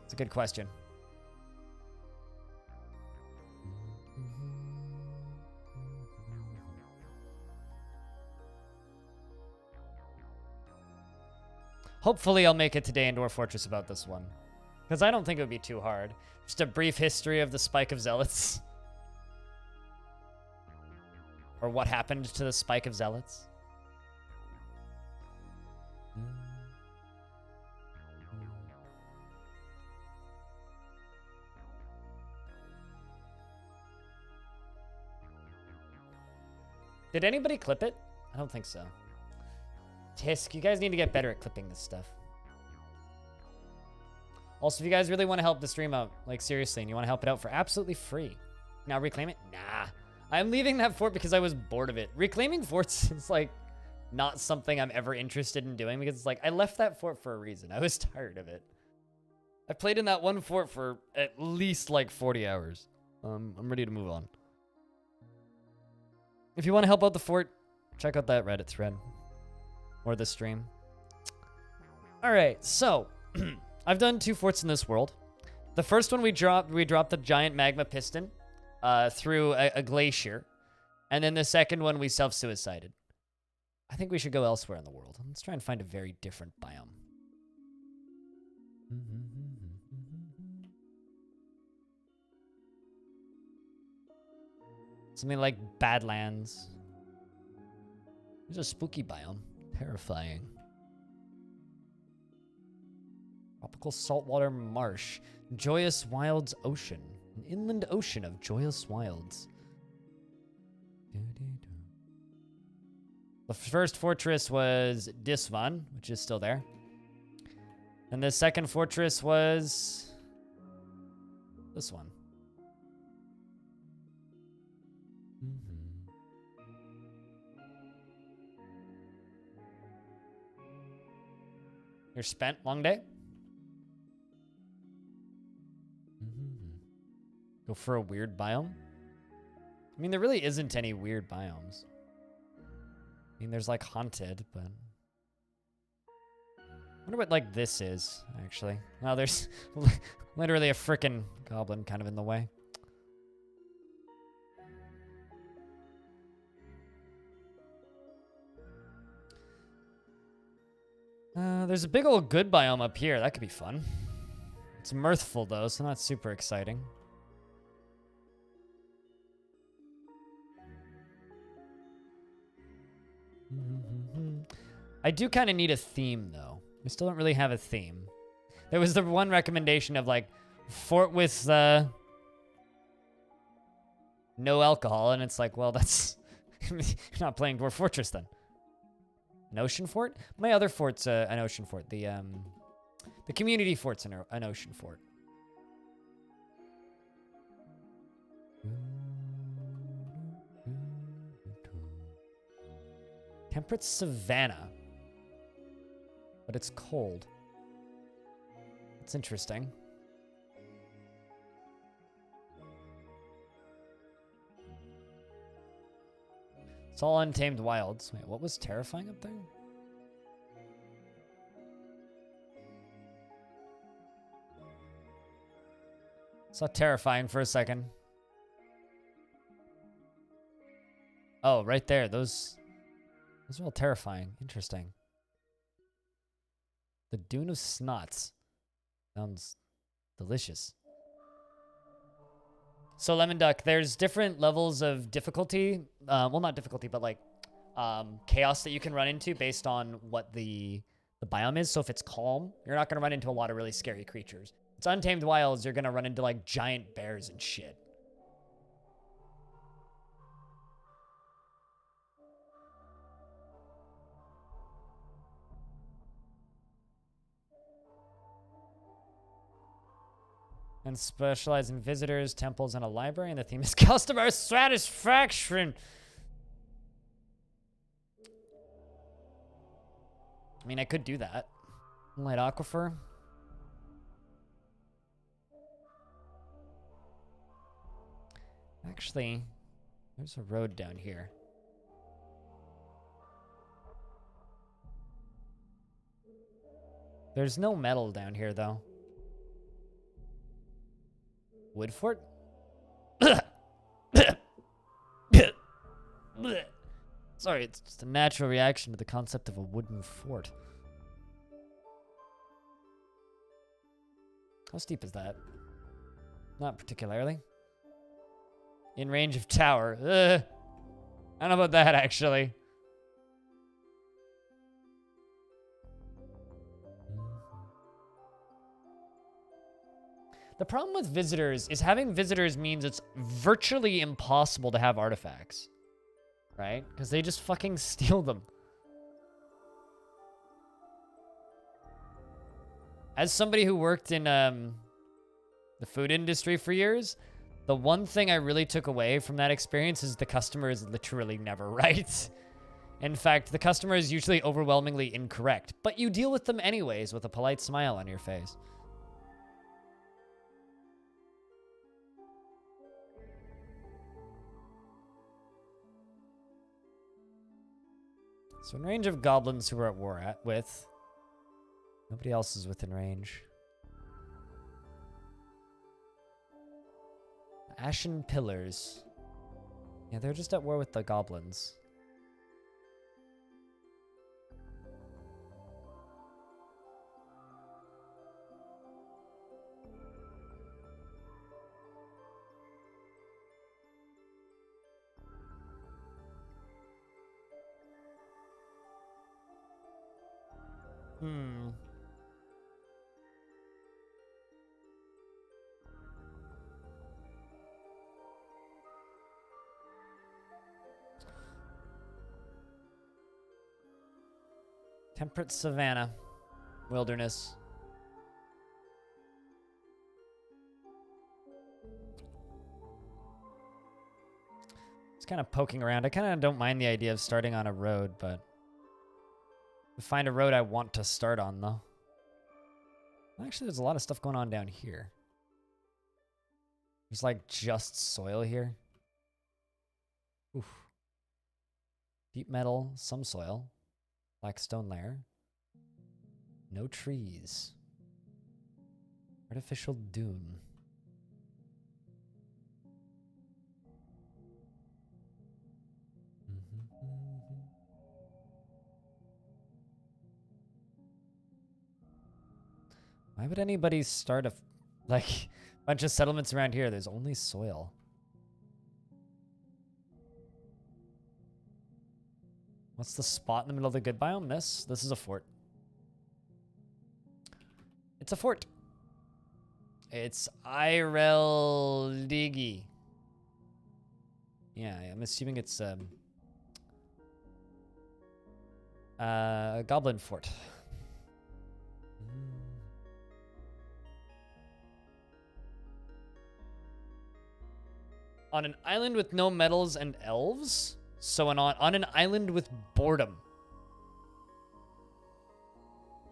It's a good question. Hopefully I'll make it today in Dwarf Fortress about this one. Because I don't think it would be too hard. Just a brief history of the Spike of Zealots. Or what happened to the Spike of Zealots. Did anybody clip it? I don't think so. Tisk, you guys need to get better at clipping this stuff. Also, if you guys really want to help the stream out, like seriously, and you want to help it out for absolutely free. Now reclaim it? Nah. I'm leaving that fort because I was bored of it. Reclaiming forts is like not something I'm ever interested in doing because it's like I left that fort for a reason. I was tired of it. I played in that one fort for at least like 40 hours. I'm ready to move on. If you want to help out the fort, check out that Reddit thread. Or the stream. Alright, so I've done 2 forts in this world. The first one we dropped the giant magma piston through a glacier. And then the second one we self-suicided. I think we should go elsewhere in the world. Let's try and find a very different biome. Something like Badlands. There's a spooky biome. Terrifying. Tropical saltwater marsh. Joyous Wilds Ocean. An inland ocean of joyous wilds. The first fortress was this one, which is still there. And the second fortress was this one. You're spent, long day? Go for a weird biome? I mean, there really isn't any weird biomes. I mean, there's like haunted, but... I wonder what like this is, actually. Oh, there's literally a frickin' goblin kind of in the way. There's a big old good biome up here. That could be fun. It's mirthful, though, so not super exciting. I do kind of need a theme, though. We still don't really have a theme. There was the one recommendation of, like, fort with no alcohol, and it's like, well, that's... You're not playing Dwarf Fortress, then. An ocean fort? My other fort's an ocean fort. The community fort's an ocean fort. Temperate savanna. But it's cold. It's interesting. It's all untamed wilds. Wait, what was terrifying up there? Saw terrifying for a second. Oh, right there. Those are all terrifying. Interesting. The Dune of Snots. Sounds delicious. So, Lemon Duck, there's different levels of difficulty. Well, not difficulty, but like chaos that you can run into based on what the biome is. So if it's calm, you're not going to run into a lot of really scary creatures. If it's untamed wilds, you're going to run into like giant bears and shit. And specialize in visitors, temples, and a library. And the theme is customer satisfaction. I mean, I could do that. Light aquifer. Actually, there's a road down here. There's no metal down here, though. Wood fort? Sorry, it's just a natural reaction to the concept of a wooden fort. How steep is that? Not particularly. In range of tower. I don't know about that, actually. The problem with visitors is having visitors means it's virtually impossible to have artifacts. Right? Because they just fucking steal them. As somebody who worked in the food industry for years, the one thing I really took away from that experience is the customer is literally never right. In fact, the customer is usually overwhelmingly incorrect, but you deal with them anyways with a polite smile on your face. So in range of goblins who we're at war with. Nobody else is within range. Ashen Pillars. Yeah, they're just at war with the goblins. Temperate savanna. Wilderness. Just kind of poking around. I kind of don't mind the idea of starting on a road, but to find a road I want to start on, though. Actually, there's a lot of stuff going on down here. There's like just soil here. Oof. Deep metal, some soil. Black stone layer. No trees. Artificial dune. Why would anybody start a bunch of settlements around here? There's only soil. What's the spot in the middle of the good biome? This is a fort. It's a fort. It's Irel Digi. Yeah, I'm assuming it's a goblin fort. On an island with no metals and elves? So on an island with boredom.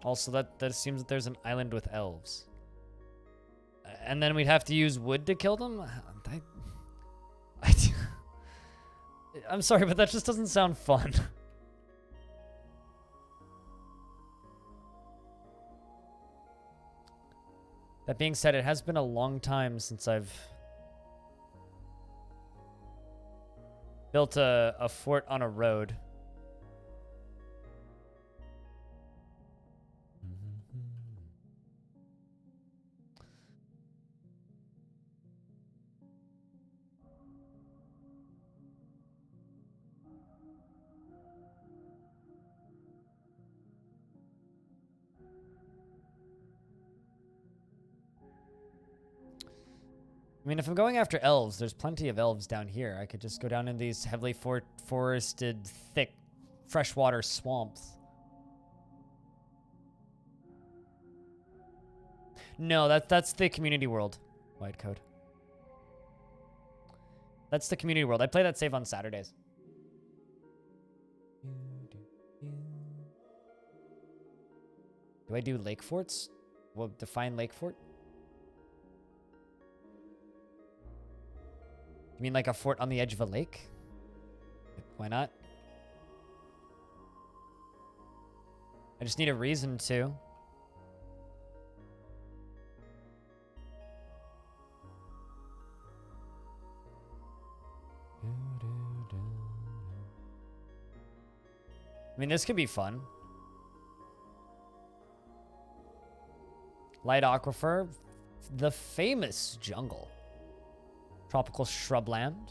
Also, that assumes that there's an island with elves. And then we'd have to use wood to kill them? I'm sorry, but that just doesn't sound fun. That being said, it has been a long time since I've built a fort on a road. I mean, if I'm going after elves, there's plenty of elves down here. I could just go down in these heavily forested, thick, freshwater swamps. No, that's the community world. Wide code. That's the community world. I play that save on Saturdays. Do I do lake forts? Well, define lake fort. You mean like a fort on the edge of a lake? Why not? I just need a reason to. mean, this could be fun. Light aquifer. The famous jungle. Tropical shrubland.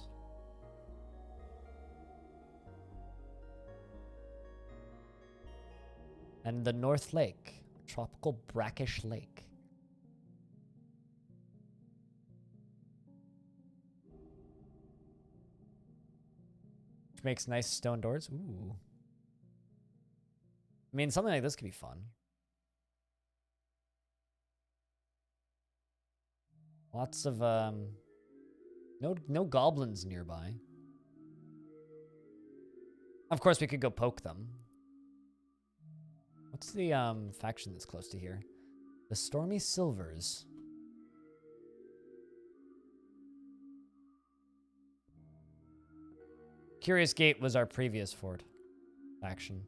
And the North Lake. Tropical brackish lake. Which makes nice stone doors. Ooh. I mean, something like this could be fun. Lots of, no goblins nearby. Of course, we could go poke them. What's the, faction that's close to here? The Stormy Silvers. Curious Gate was our previous fort faction.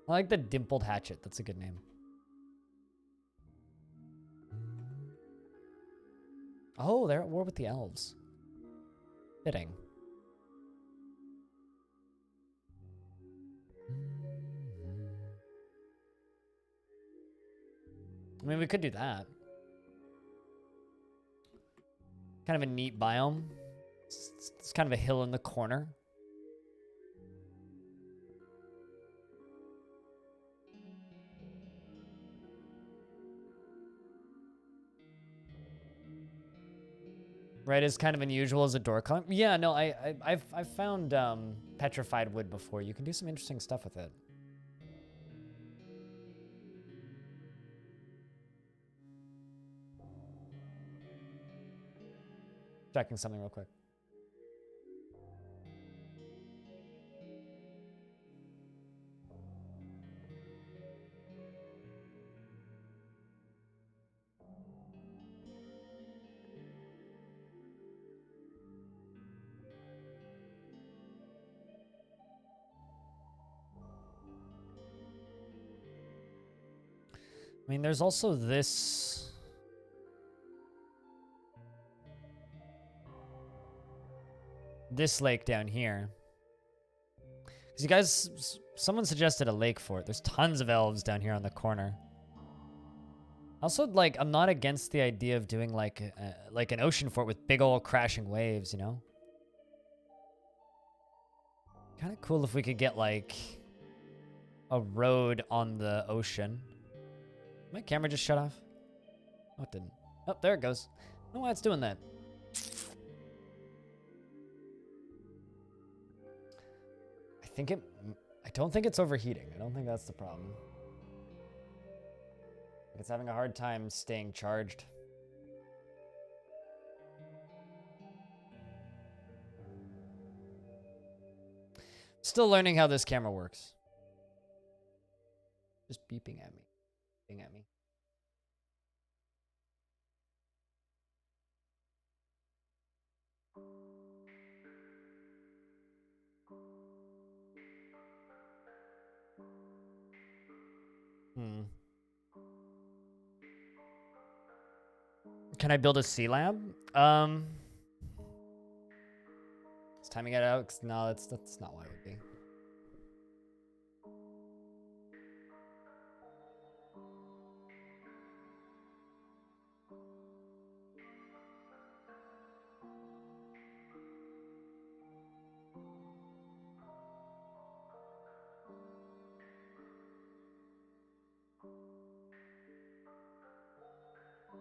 I like the Dimpled Hatchet. That's a good name. Oh, they're at war with the elves. Fitting. I mean, we could do that. Kind of a neat biome. It's kind of a hill in the corner. Right, is kind of unusual as a door climb. Yeah, no, I've found petrified wood before. You can do some interesting stuff with it. Checking something real quick. I mean, there's also this. This lake down here. Because you guys, someone suggested a lake fort. There's tons of elves down here on the corner. Also, like, I'm not against the idea of doing like an ocean fort with big old crashing waves, you know? Kind of cool if we could get like a road on the ocean. My camera just shut off? Oh, it didn't. Oh, there it goes. I don't know why it's doing that. I don't think it's overheating. I don't think that's the problem. It's having a hard time staying charged. Still learning how this camera works. Just beeping at me. Beeping at me. Can I build a sea lab? Is timing it out? No, that's not why it would be.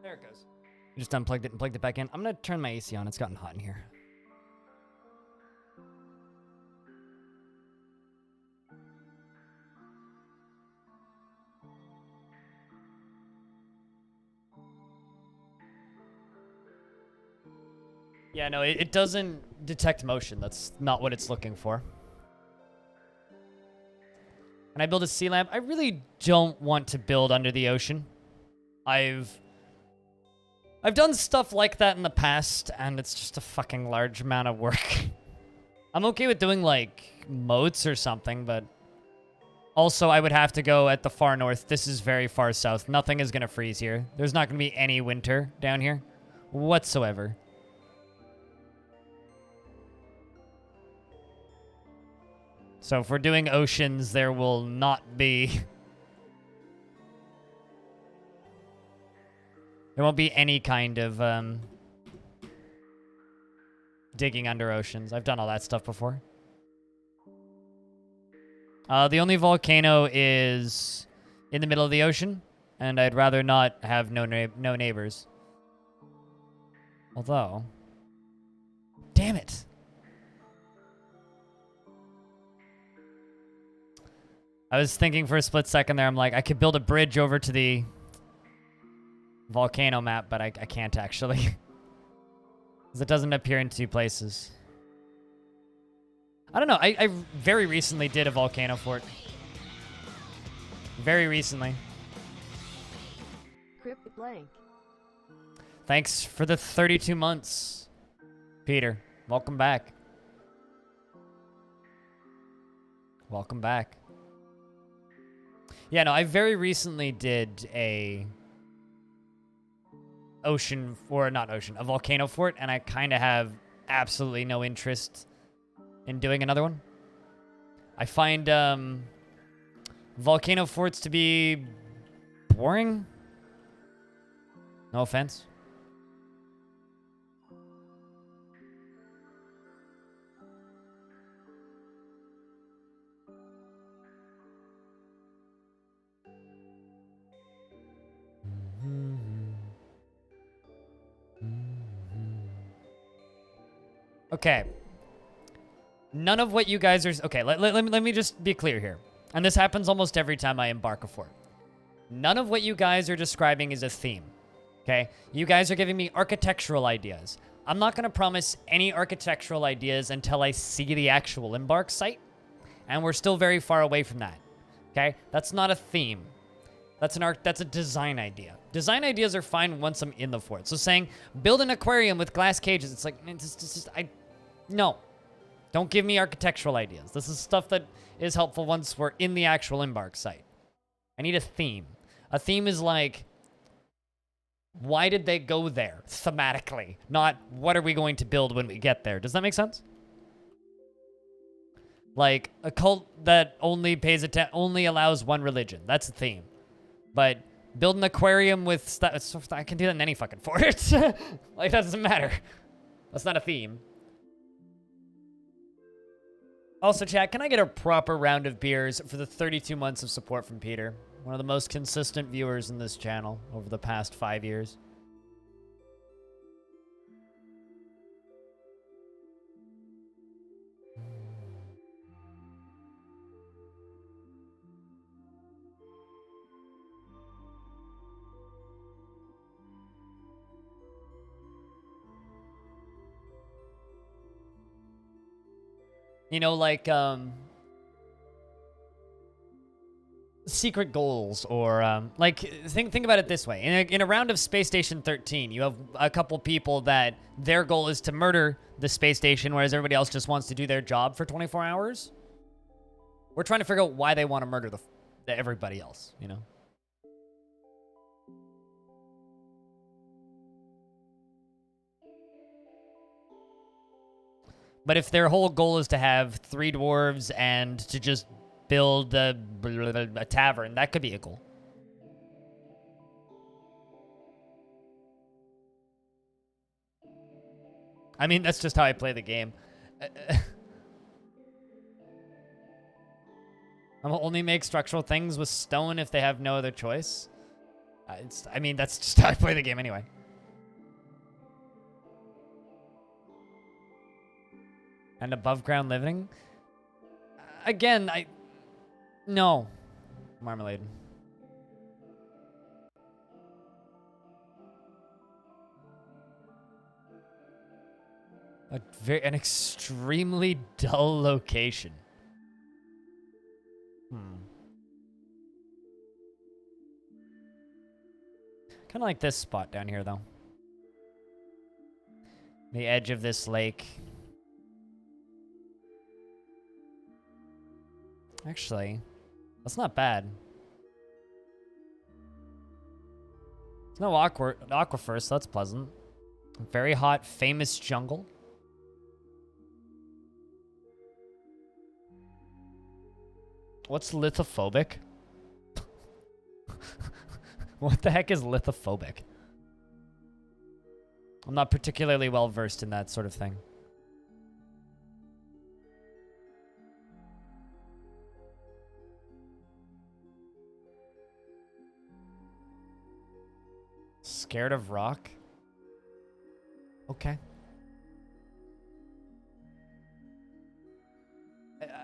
There it goes. I just unplugged it and plugged it back in. I'm gonna turn my AC on. It's gotten hot in here. Yeah, no, it doesn't detect motion. That's not what it's looking for. Can I build a sea lamp? I really don't want to build under the ocean. I've done stuff like that in the past, and it's just a fucking large amount of work. I'm okay with doing, like, moats or something, but also I would have to go at the far north. This is very far south. Nothing is going to freeze here. There's not going to be any winter down here whatsoever. So if we're doing oceans, there will not be... there won't be any kind of digging under oceans. I've done all that stuff before. The only volcano is in the middle of the ocean, and I'd rather not have no neighbors. Although... damn it! I was thinking for a split second there, I'm like, I could build a bridge over to the volcano map, but I can't actually. Because it doesn't appear in two places. I don't know, I very recently did a volcano fort. Very recently. Cryptic blank. Thanks for the 32 months, Peter. Welcome back. Welcome back. Yeah, no, I very recently did a a volcano fort, and I kind of have absolutely no interest in doing another one. I find volcano forts to be boring. No offense. Okay. None of what you guys are... okay, let me just be clear here. And this happens almost every time I embark a fort. None of what you guys are describing is a theme. Okay? You guys are giving me architectural ideas. I'm not going to promise any architectural ideas until I see the actual embark site. And we're still very far away from that. Okay? That's not a theme. That's a design idea. Design ideas are fine once I'm in the fort. So saying, build an aquarium with glass cages, it's like, no. Don't give me architectural ideas. This is stuff that is helpful once we're in the actual embark site. I need a theme. A theme is like, why did they go there thematically? Not, what are we going to build when we get there? Does that make sense? Like, a cult that only only allows one religion. That's a theme. But build an aquarium with stuff. I can do that in any fucking fort. Like, that doesn't matter. That's not a theme. Also, chat, can I get a proper round of beers for the 32 months of support from Peter? One of the most consistent viewers in this channel over the past 5 years. You know, like, secret goals, or, like, think about it this way. In a round of Space Station 13, you have a couple people that their goal is to murder the space station, whereas everybody else just wants to do their job for 24 hours. We're trying to figure out why they want to murder everybody else, you know? But if their whole goal is to have 3 dwarves and to just build a tavern, that could be a goal. I mean, that's just how I play the game. I'll only make structural things with stone if they have no other choice. I mean, that's just how I play the game anyway. And above ground living? Again, no. Marmalade. An extremely dull location. Kind of like this spot down here, though. The edge of this lake. Actually, that's not bad. There's no aquifer, so that's pleasant. Very hot, famous jungle. What's lithophobic? What the heck is lithophobic? I'm not particularly well versed in that sort of thing. Scared of rock? Okay.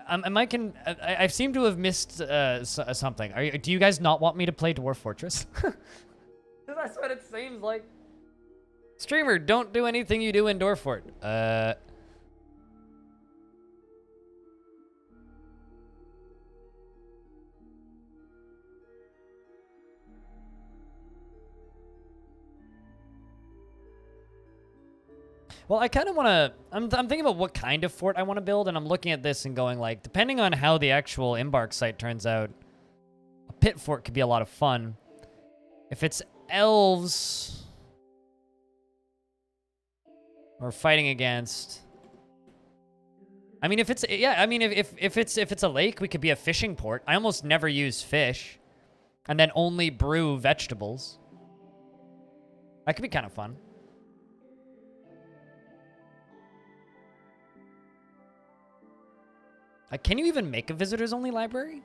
I seem to have missed something. Do you guys not want me to play Dwarf Fortress? That's what it seems like. Streamer, don't do anything you do in Dwarf Fort. Well, I kind of want to... I'm thinking about what kind of fort I want to build, and I'm looking at this and going, like, depending on how the actual embark site turns out, a pit fort could be a lot of fun. If it's elves... or fighting against... I mean, if it's... Yeah, I mean, if it's a lake, we could be a fishing port. I almost never use fish. And then only brew vegetables. That could be kind of fun. Can you even make a visitors-only library?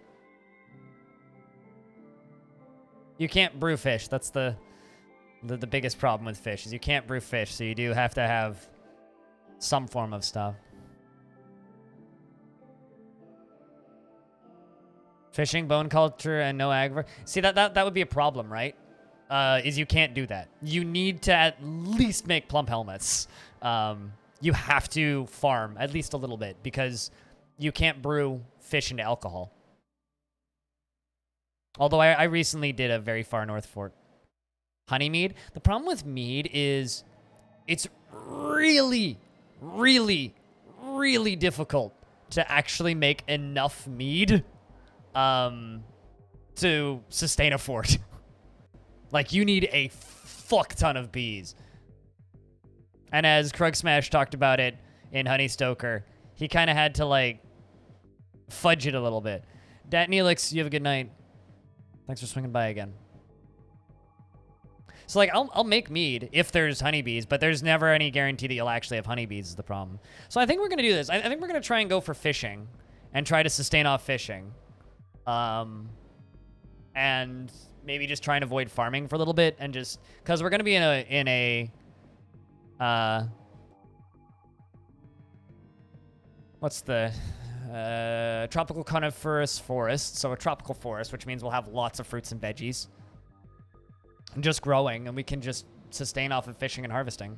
You can't brew fish. That's the biggest problem with fish, is you can't brew fish, so you do have to have some form of stuff. Fishing, bone culture, and no agriculture. See, that would be a problem, right? Is you can't do that. You need to at least make plump helmets. You have to farm at least a little bit, because you can't brew fish into alcohol. Although I recently did a very far north fort. Honey mead. The problem with mead is it's really, really, really difficult to actually make enough mead to sustain a fort. Like, you need a fuck ton of bees. And as Krug Smash talked about it in Honey Stoker, he kind of had to, like, fudge it a little bit. Dat Neelix, you have a good night. Thanks for swinging by again. So, like, I'll make mead if there's honeybees, but there's never any guarantee that you'll actually have honeybees is the problem. So I think we're going to do this. I think we're going to try and go for fishing and try to sustain off fishing. And maybe just try and avoid farming for a little bit and just... Because we're going to be in a what's the... tropical coniferous forest, so a tropical forest, which means we'll have lots of fruits and veggies. And just growing, and we can just sustain off of fishing and harvesting.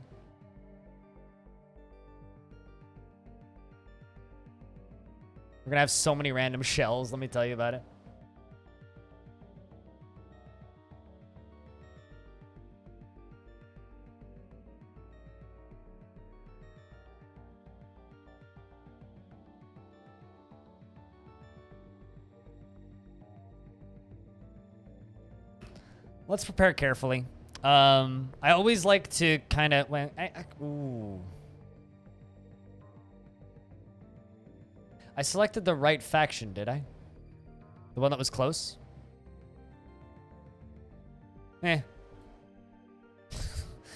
We're gonna have so many random shells, let me tell you about it. Let's prepare carefully. I always like to kind of... Ooh. I selected the right faction, did I? The one that was close? Eh.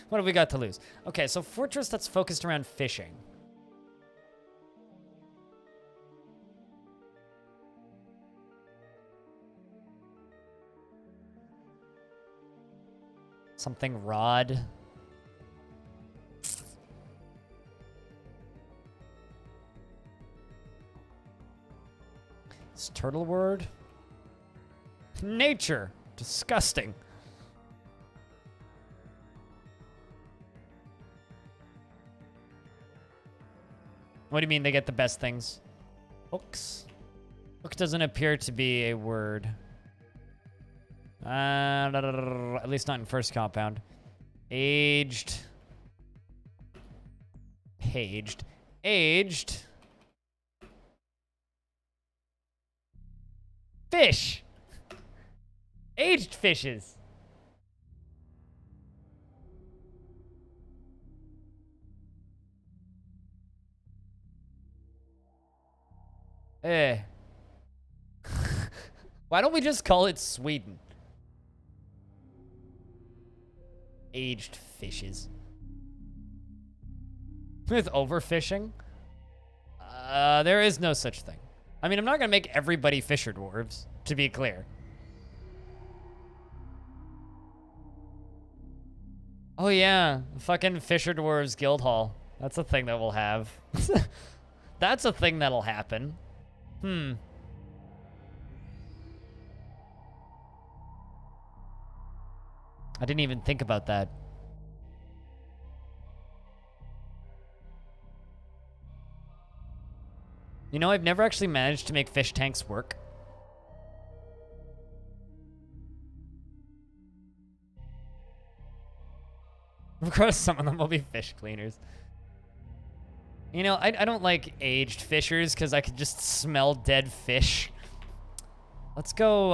What have we got to lose? Okay, so fortress that's focused around fishing. Something rod. It's turtle word. Nature. Disgusting. What do you mean they get the best things? Hooks. Hook doesn't appear to be a word. At least not in first compound. Aged. Paged. Aged. Fish. Aged fishes. Eh. Why don't we just call it Sweden? Aged fishes. With overfishing? There is no such thing. I mean, I'm not gonna make everybody fisher dwarves, to be clear. Oh yeah, fucking Fisher Dwarves Guild Hall. That's a thing that we'll have. That's a thing that'll happen. I didn't even think about that. You know, I've never actually managed to make fish tanks work. Of course, some of them will be fish cleaners. You know, I don't like aged fishers because I could just smell dead fish. Let's go,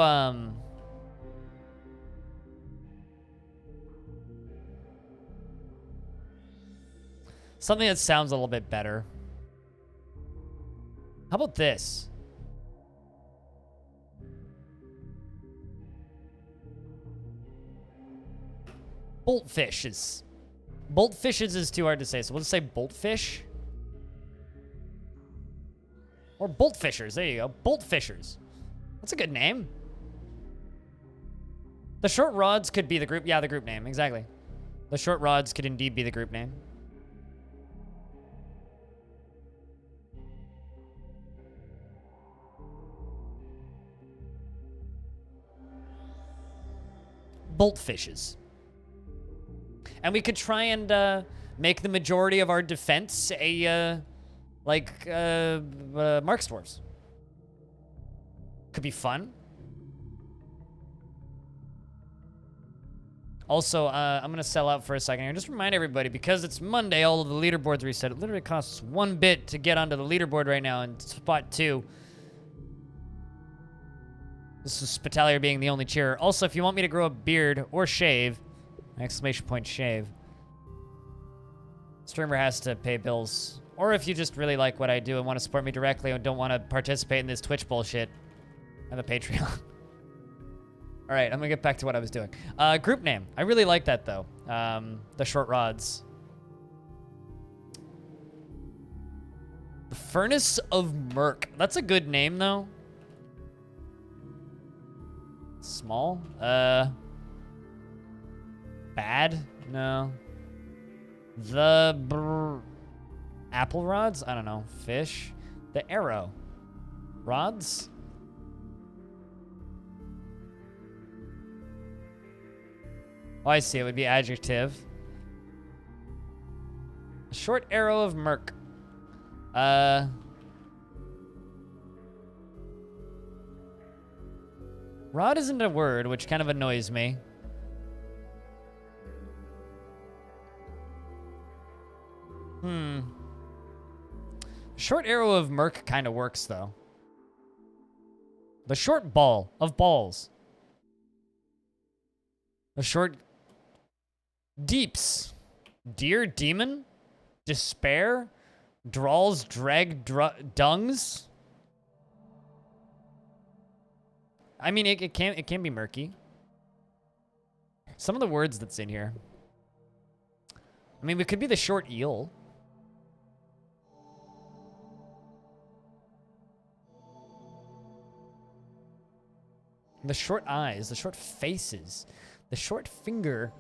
something that sounds a little bit better. How about this? Boltfishes. Boltfishes is too hard to say, so we'll just say boltfish. Or boltfishers, there you go. Boltfishers. That's a good name. The short rods could be the group, yeah, the group name, exactly. The short rods could indeed be the group name. Boltfishes. And we could try and make the majority of our defense a, Marks Dwarves. Could be fun. Also, I'm going to sell out for a second here. Just remind everybody, because it's Monday, all of the leaderboards reset. It literally costs 1 bit to get onto the leaderboard right now in spot 2. This is Spitalier being the only cheerer. Also, if you want me to grow a beard or shave, exclamation point shave, streamer has to pay bills. Or if you just really like what I do and want to support me directly and don't want to participate in this Twitch bullshit, I have a Patreon. All right, I'm gonna get back to what I was doing. Group name. I really like that though. The short rods. The Furnace of Murk. That's a good name though. Small? Bad? No. The apple rods? I don't know. Fish? The arrow. Rods? Oh, I see. It would be adjective. A short arrow of Merc. Rod isn't a word, which kind of annoys me. Short arrow of Merc kind of works, though. The short ball of balls. The short... Deeps. Deer, demon? Despair? Drawls, drag, dungs? I mean, it can be murky. Some of the words that's in here. I mean, we could be the short eel. The short eyes, the short faces, the short finger.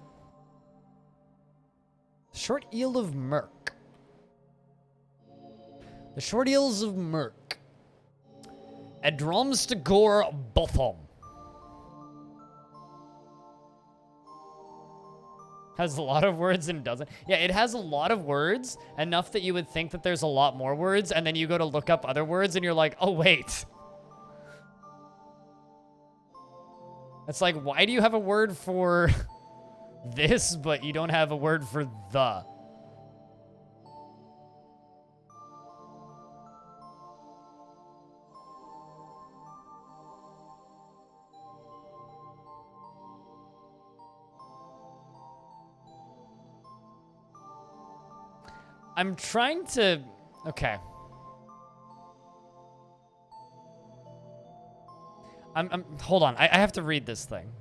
The short eel of Merc. The short eels of Merc. Adromstegor Bothom. Has a lot of words and doesn't. Yeah, it has a lot of words, enough that you would think that there's a lot more words, and then you go to look up other words and you're like, oh wait. It's like, why do you have a word for this, but you don't have a word for the? I'm trying to... Okay. Hold on. I have to read this thing.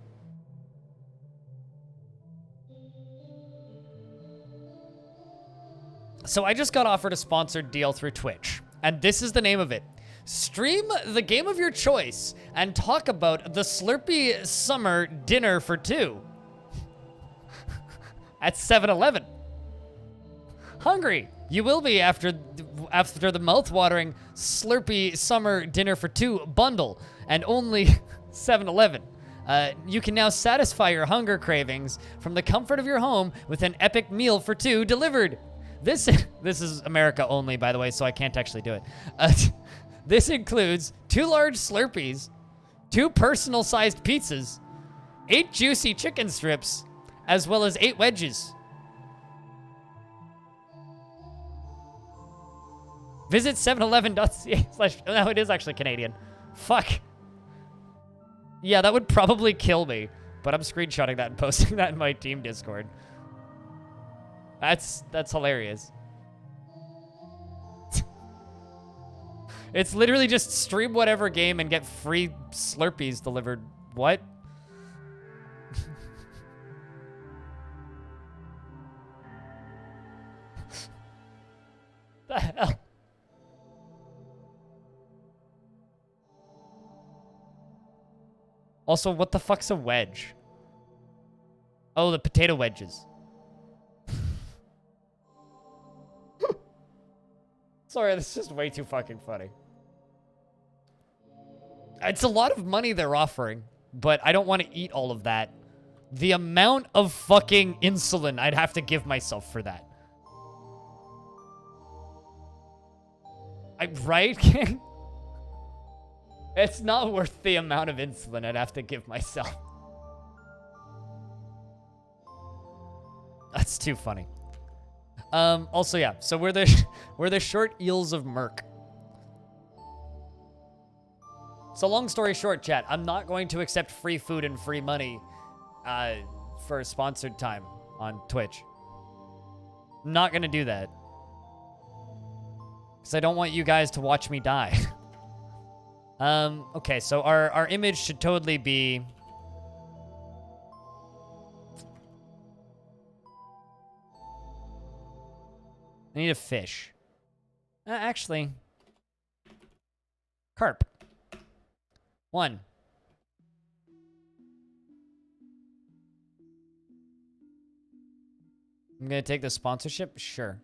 So I just got offered a sponsored deal through Twitch, and this is the name of it. Stream the game of your choice and talk about the Slurpee Summer Dinner for 2 at 7-Eleven. Hungry. You will be after the mouth-watering Slurpee Summer Dinner for 2 bundle, and only 7-Eleven. You can now satisfy your hunger cravings from the comfort of your home with an epic meal for 2 delivered. This is America only, by the way, so I can't actually do it. This includes 2 large Slurpees, 2 personal-sized pizzas, 8 juicy chicken strips, as well as 8 wedges. Visit 7eleven.ca/ No, it is actually Canadian. Fuck. Yeah, that would probably kill me, but I'm screenshotting that and posting that in my team Discord. That's hilarious. It's literally just stream whatever game and get free Slurpees delivered. What? The hell? Also, what the fuck's a wedge? Oh, the potato wedges. Sorry, this is just way too fucking funny. It's a lot of money they're offering, but I don't want to eat all of that. The amount of fucking insulin I'd have to give myself for that. Right, King? It's not worth the amount of insulin I'd have to give myself. That's too funny. Also, yeah, so we're the short eels of Merc. So long story short, chat, I'm not going to accept free food and free money for sponsored time on Twitch. I'm not going to do that. Because I don't want you guys to watch me die. Okay, so our image should totally be... I need a fish. Actually... Carp. 1. I'm gonna take the sponsorship? Sure.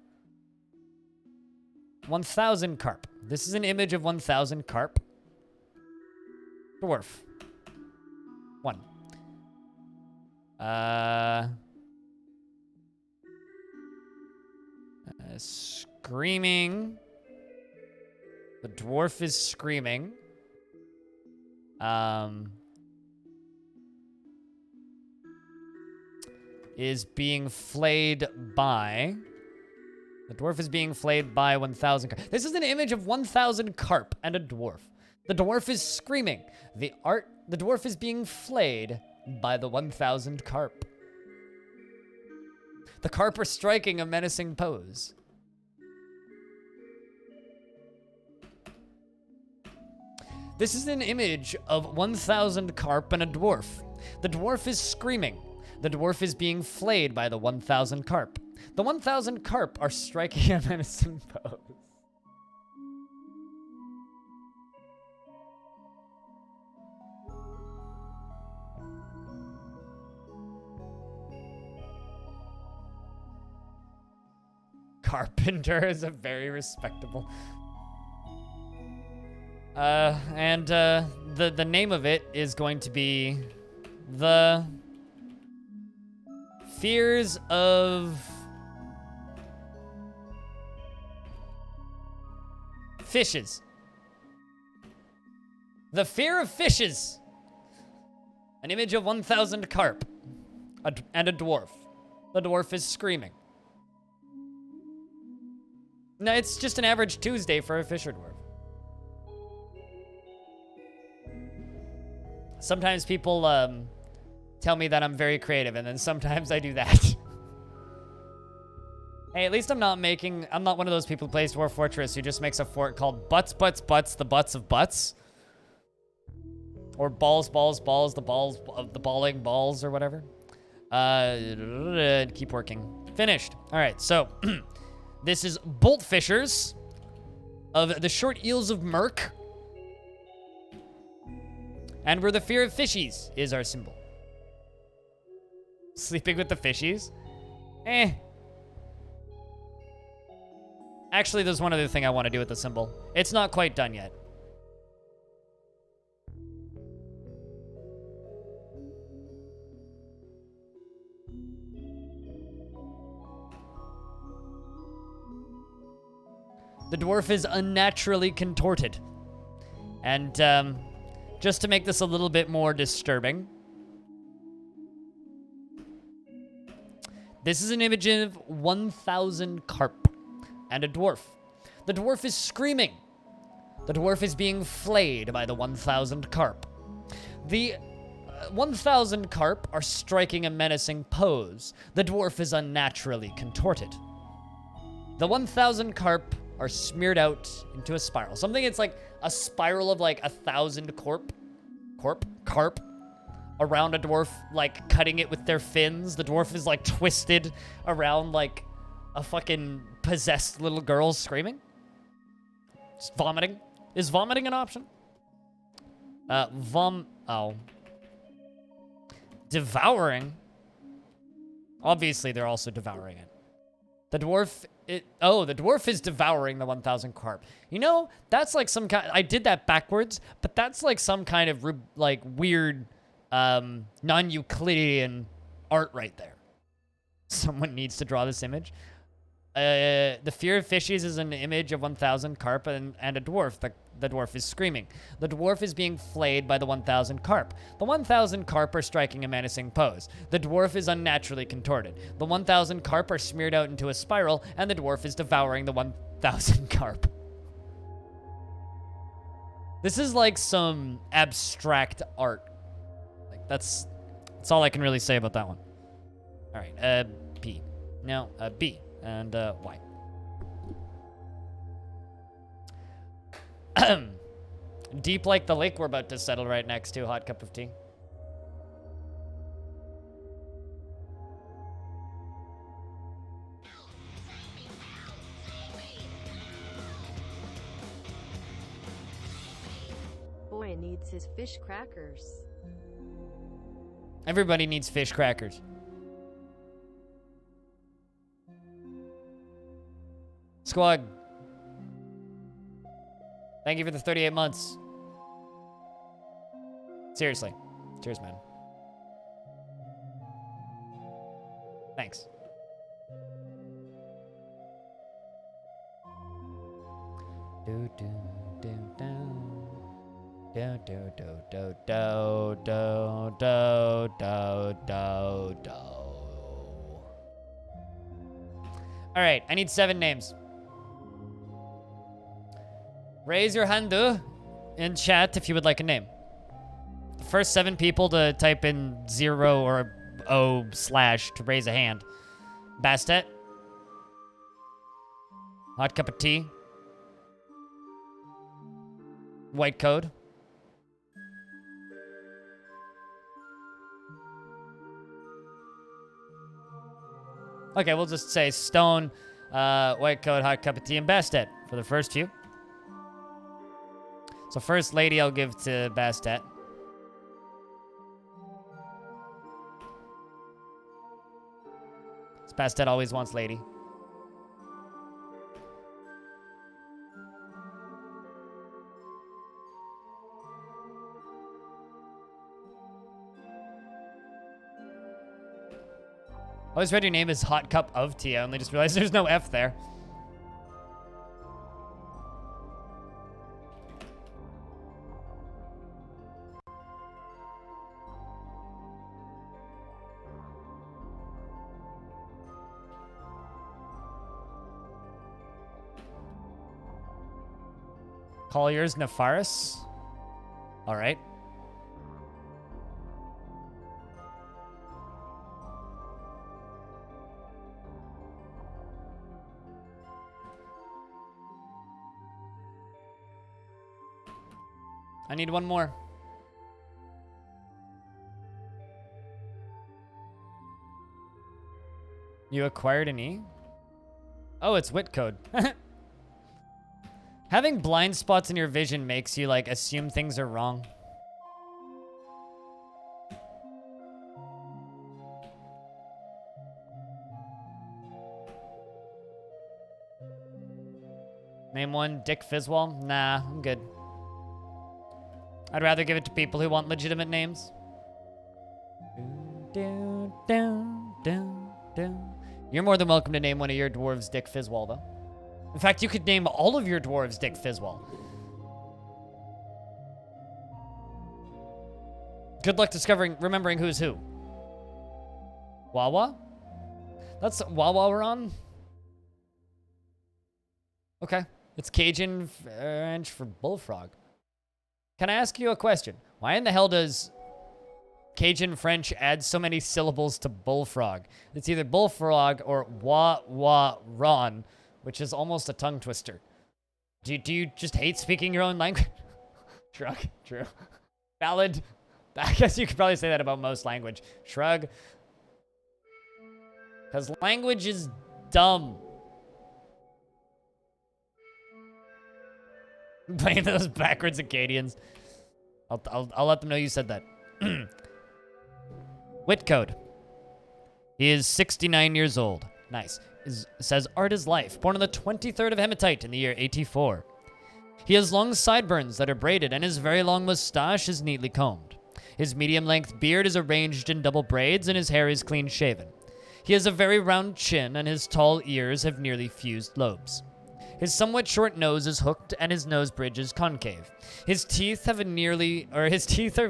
1,000 carp. This is an image of 1,000 carp. Dwarf. 1. Screaming. The dwarf is screaming. Is being flayed by... The dwarf is being flayed by 1,000 carp. This is an image of 1,000 carp and a dwarf. The dwarf is screaming. The dwarf is being flayed by the 1,000 carp. The carp are striking a menacing pose. This is an image of 1,000 carp and a dwarf. The dwarf is screaming. The dwarf is being flayed by the 1,000 carp. The 1,000 carp are striking a menacing pose. Carpenter is a very respectable... the name of it is going to be The Fears of Fishes. The Fear of Fishes. An image of 1,000 carp and a dwarf. The dwarf is screaming. No, it's just an average Tuesday for a fisher dwarf. Sometimes people tell me that I'm very creative, and then sometimes I do that. Hey, at least I'm not one of those people who plays Dwarf Fortress who just makes a fort called Butts, Butts, Butts, the Butts of Butts. Or balls, the balls of the balling balls or whatever. Keep working. Finished. All right, so this is Boltfishers of the short eels of Murk. And where the fear of fishies is our symbol. Sleeping with the fishies? Eh. Actually, there's one other thing I want to do with the symbol. It's not quite done yet. The dwarf is unnaturally contorted. And just to make this a little bit more disturbing, this is an image of 1,000 carp and a dwarf. The dwarf is screaming. The dwarf is being flayed by the 1,000 carp. The 1,000 carp are striking a menacing pose. The dwarf is unnaturally contorted. The 1,000 carp are smeared out into a spiral. Something it's like a spiral of like 1,000 carp around a dwarf, like cutting it with their fins. The dwarf is like twisted around like a fucking possessed little girl screaming. Just vomiting. Is vomiting an option? Devouring? Obviously, they're also devouring it. The dwarf, the dwarf is devouring the 1,000 carp. You know, that's like some kind, I did that backwards, but that's like some kind of like weird, non-Euclidean art right there. Someone needs to draw this image. The fear of fishies is an image of 1,000 carp and a dwarf. The dwarf is screaming. The dwarf is being flayed by the 1,000 carp. The 1,000 carp are striking a menacing pose. The dwarf is unnaturally contorted. The 1,000 carp are smeared out into a spiral, and the dwarf is devouring the 1,000 carp. This is like some abstract art. Like that's all I can really say about that one. All right, B. No, B. And Y. Deep like the lake we're about to settle right next to. Hot cup of tea. Boy needs his fish crackers. Everybody needs fish crackers. Squad. Thank you for the 38 months. Seriously. Cheers, man. Thanks. Do do do do. Do do do do do do do do do do. All right, I need 7 names. Raise your hand in chat if you would like a name. The first 7 people to type in 0 or O/ to raise a hand. Bastet. Hot cup of tea. White code. Okay, we'll just say Stone, White Coat, Hot Cup of Tea, and Bastet for the first few. So first lady I'll give to Bastet. Bastet always wants lady. I always read your name as Hot Cup of Tea. I only just realized there's no F there. Collier's Nefaris. All right. I need one more. You acquired an E? Oh, it's wit code. Having blind spots in your vision makes you, like, assume things are wrong. Name one, Dick Fizzwall? Nah, I'm good. I'd rather give it to people who want legitimate names. You're more than welcome to name one of your dwarves Dick Fizzwall, though. In fact, you could name all of your dwarves Dick Fizzwall. Good luck remembering who's who. Wawa? That's Wawa we're on? Okay. It's Cajun French for bullfrog. Can I ask you a question? Why in the hell does Cajun French add so many syllables to bullfrog? It's either bullfrog or wa-wa-ron, which is almost a tongue twister. Do you just hate speaking your own language? Shrug. True. Valid. I guess you could probably say that about most language. Shrug. Because language is dumb. Playing those backwards Acadians. I'll let them know you said that. Wit code. He is 69 years old. Nice. Says art is life. Born on the 23rd of Hematite in the year 84. He has long sideburns that are braided, and his very long mustache is neatly combed. His medium-length beard is arranged in double braids, and his hair is clean-shaven. He has a very round chin, and his tall ears have nearly fused lobes. His somewhat short nose is hooked, and his nose bridge is concave. His teeth are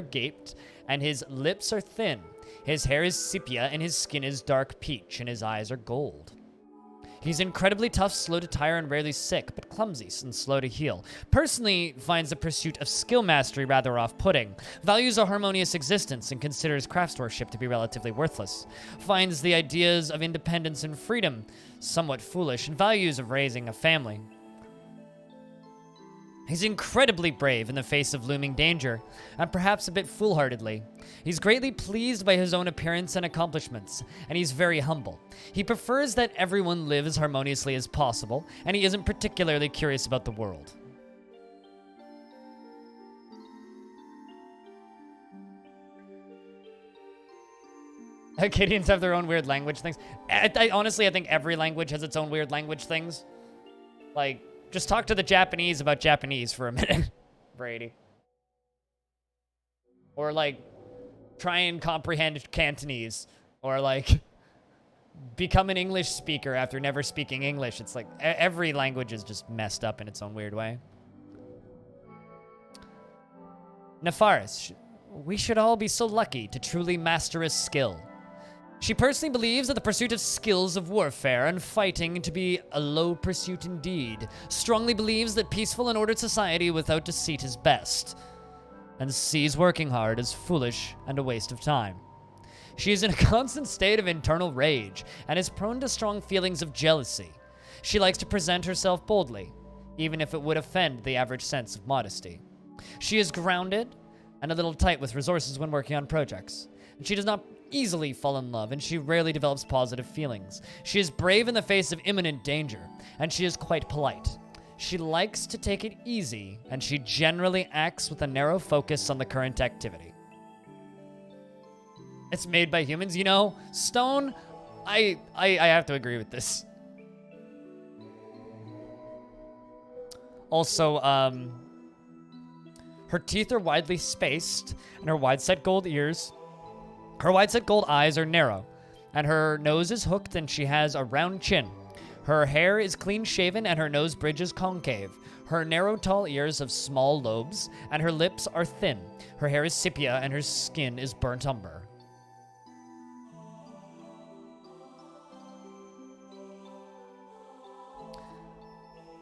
gaped, and his lips are thin. His hair is sepia, and his skin is dark peach, and his eyes are gold. He's incredibly tough, slow to tire, and rarely sick, but clumsy and slow to heal. Personally, finds the pursuit of skill mastery rather off-putting. Values a harmonious existence and considers craftsmanship to be relatively worthless. Finds the ideas of independence and freedom somewhat foolish, and values of raising a family. He's incredibly brave in the face of looming danger, and perhaps a bit foolhardily. He's greatly pleased by his own appearance and accomplishments, and he's very humble. He prefers that everyone live as harmoniously as possible, and he isn't particularly curious about the world. Acadians have their own weird language things. Honestly, I think every language has its own weird language things. Like, just talk to the Japanese about Japanese for a minute, Brady. Or, like, try and comprehend Cantonese. Or, like, become an English speaker after never speaking English. It's like, every language is just messed up in its own weird way. Nefaris, we should all be so lucky to truly master a skill. She personally believes that the pursuit of skills of warfare and fighting to be a low pursuit indeed. Strongly believes that peaceful and ordered society without deceit is best, and sees working hard as foolish and a waste of time. She is in a constant state of internal rage and is prone to strong feelings of jealousy. She likes to present herself boldly, even if it would offend the average sense of modesty. She is grounded and a little tight with resources when working on projects. She does not easily fall in love, and she rarely develops positive feelings. She is brave in the face of imminent danger, and she is quite polite. She likes to take it easy, and she generally acts with a narrow focus on the current activity. It's made by humans, you know? Stone, I have to agree with this. Also, her teeth are widely spaced, and her wide-set gold ears. Her wide-set gold eyes are narrow, and her nose is hooked, and she has a round chin. Her hair is clean-shaven, and her nose bridge is concave. Her narrow, tall ears have small lobes, and her lips are thin. Her hair is sepia, and her skin is burnt umber.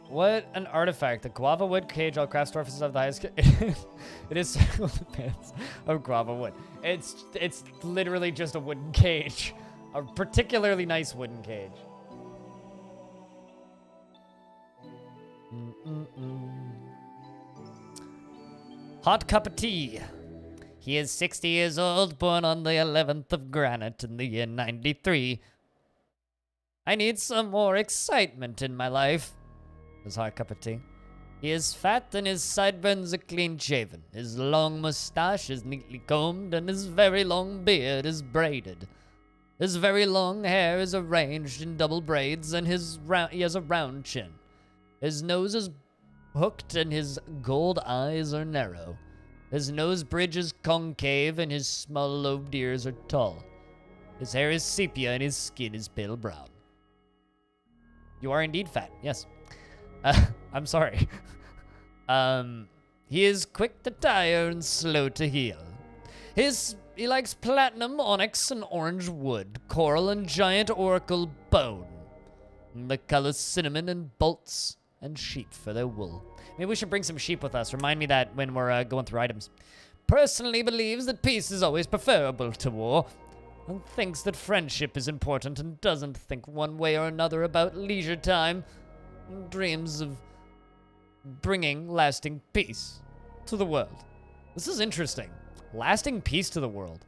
What an artifact. The guava wood cage, all craft surfaces have the highest... It is circled the pits of guava wood. It's literally just a wooden cage. A particularly nice wooden cage. Hot cup of tea. He is 60 years old, born on the 11th of granite in the year 93. I need some more excitement in my life. His hot cup of tea. He is fat and his sideburns are clean shaven. His long mustache is neatly combed and his very long beard is braided. His very long hair is arranged in double braids and he has a round chin. His nose is hooked and his gold eyes are narrow. His nose bridge is concave and his small lobed ears are tall. His hair is sepia and his skin is pale brown. You are indeed fat, yes. I'm sorry. He is quick to tire and slow to heal. He likes platinum, onyx, and orange wood, coral, and giant oracle bone. The color cinnamon and bolts and sheep for their wool. Maybe we should bring some sheep with us. Remind me that when we're going through items. Personally believes that peace is always preferable to war, and thinks that friendship is important and doesn't think one way or another about leisure time, and dreams of bringing lasting peace to the world. This is interesting. Lasting peace to the world.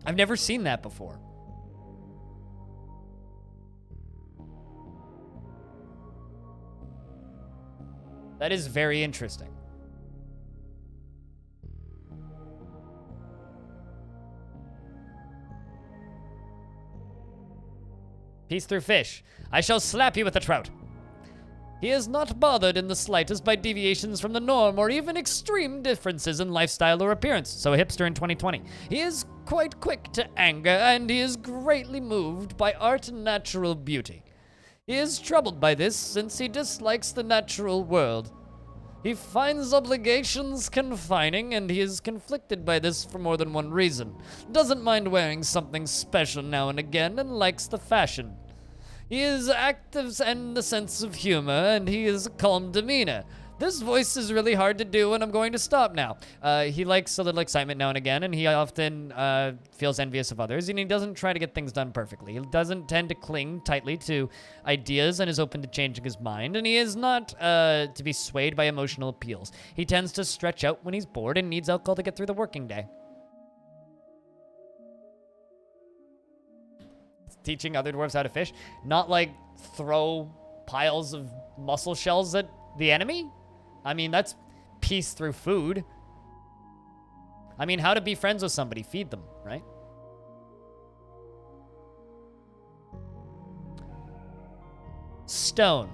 I've never seen that before. That is very interesting. Peace through fish. I shall slap you with a trout. He is not bothered in the slightest by deviations from the norm or even extreme differences in lifestyle or appearance. So a hipster in 2020. He is quite quick to anger and he is greatly moved by art and natural beauty. He is troubled by this since he dislikes the natural world. He finds obligations confining and he is conflicted by this for more than one reason. Doesn't mind wearing something special now and again and likes the fashion. He is active and a sense of humor, and he is a calm demeanor. This voice is really hard to do, and I'm going to stop now. He likes a little excitement now and again, and he often feels envious of others, and he doesn't try to get things done perfectly. He doesn't tend to cling tightly to ideas and is open to changing his mind, and he is not to be swayed by emotional appeals. He tends to stretch out when he's bored and needs alcohol to get through the working day. Teaching other dwarves how to fish, not like throw piles of mussel shells at the enemy. I mean, that's peace through food. I mean, how to be friends with somebody, feed them, right? Stone.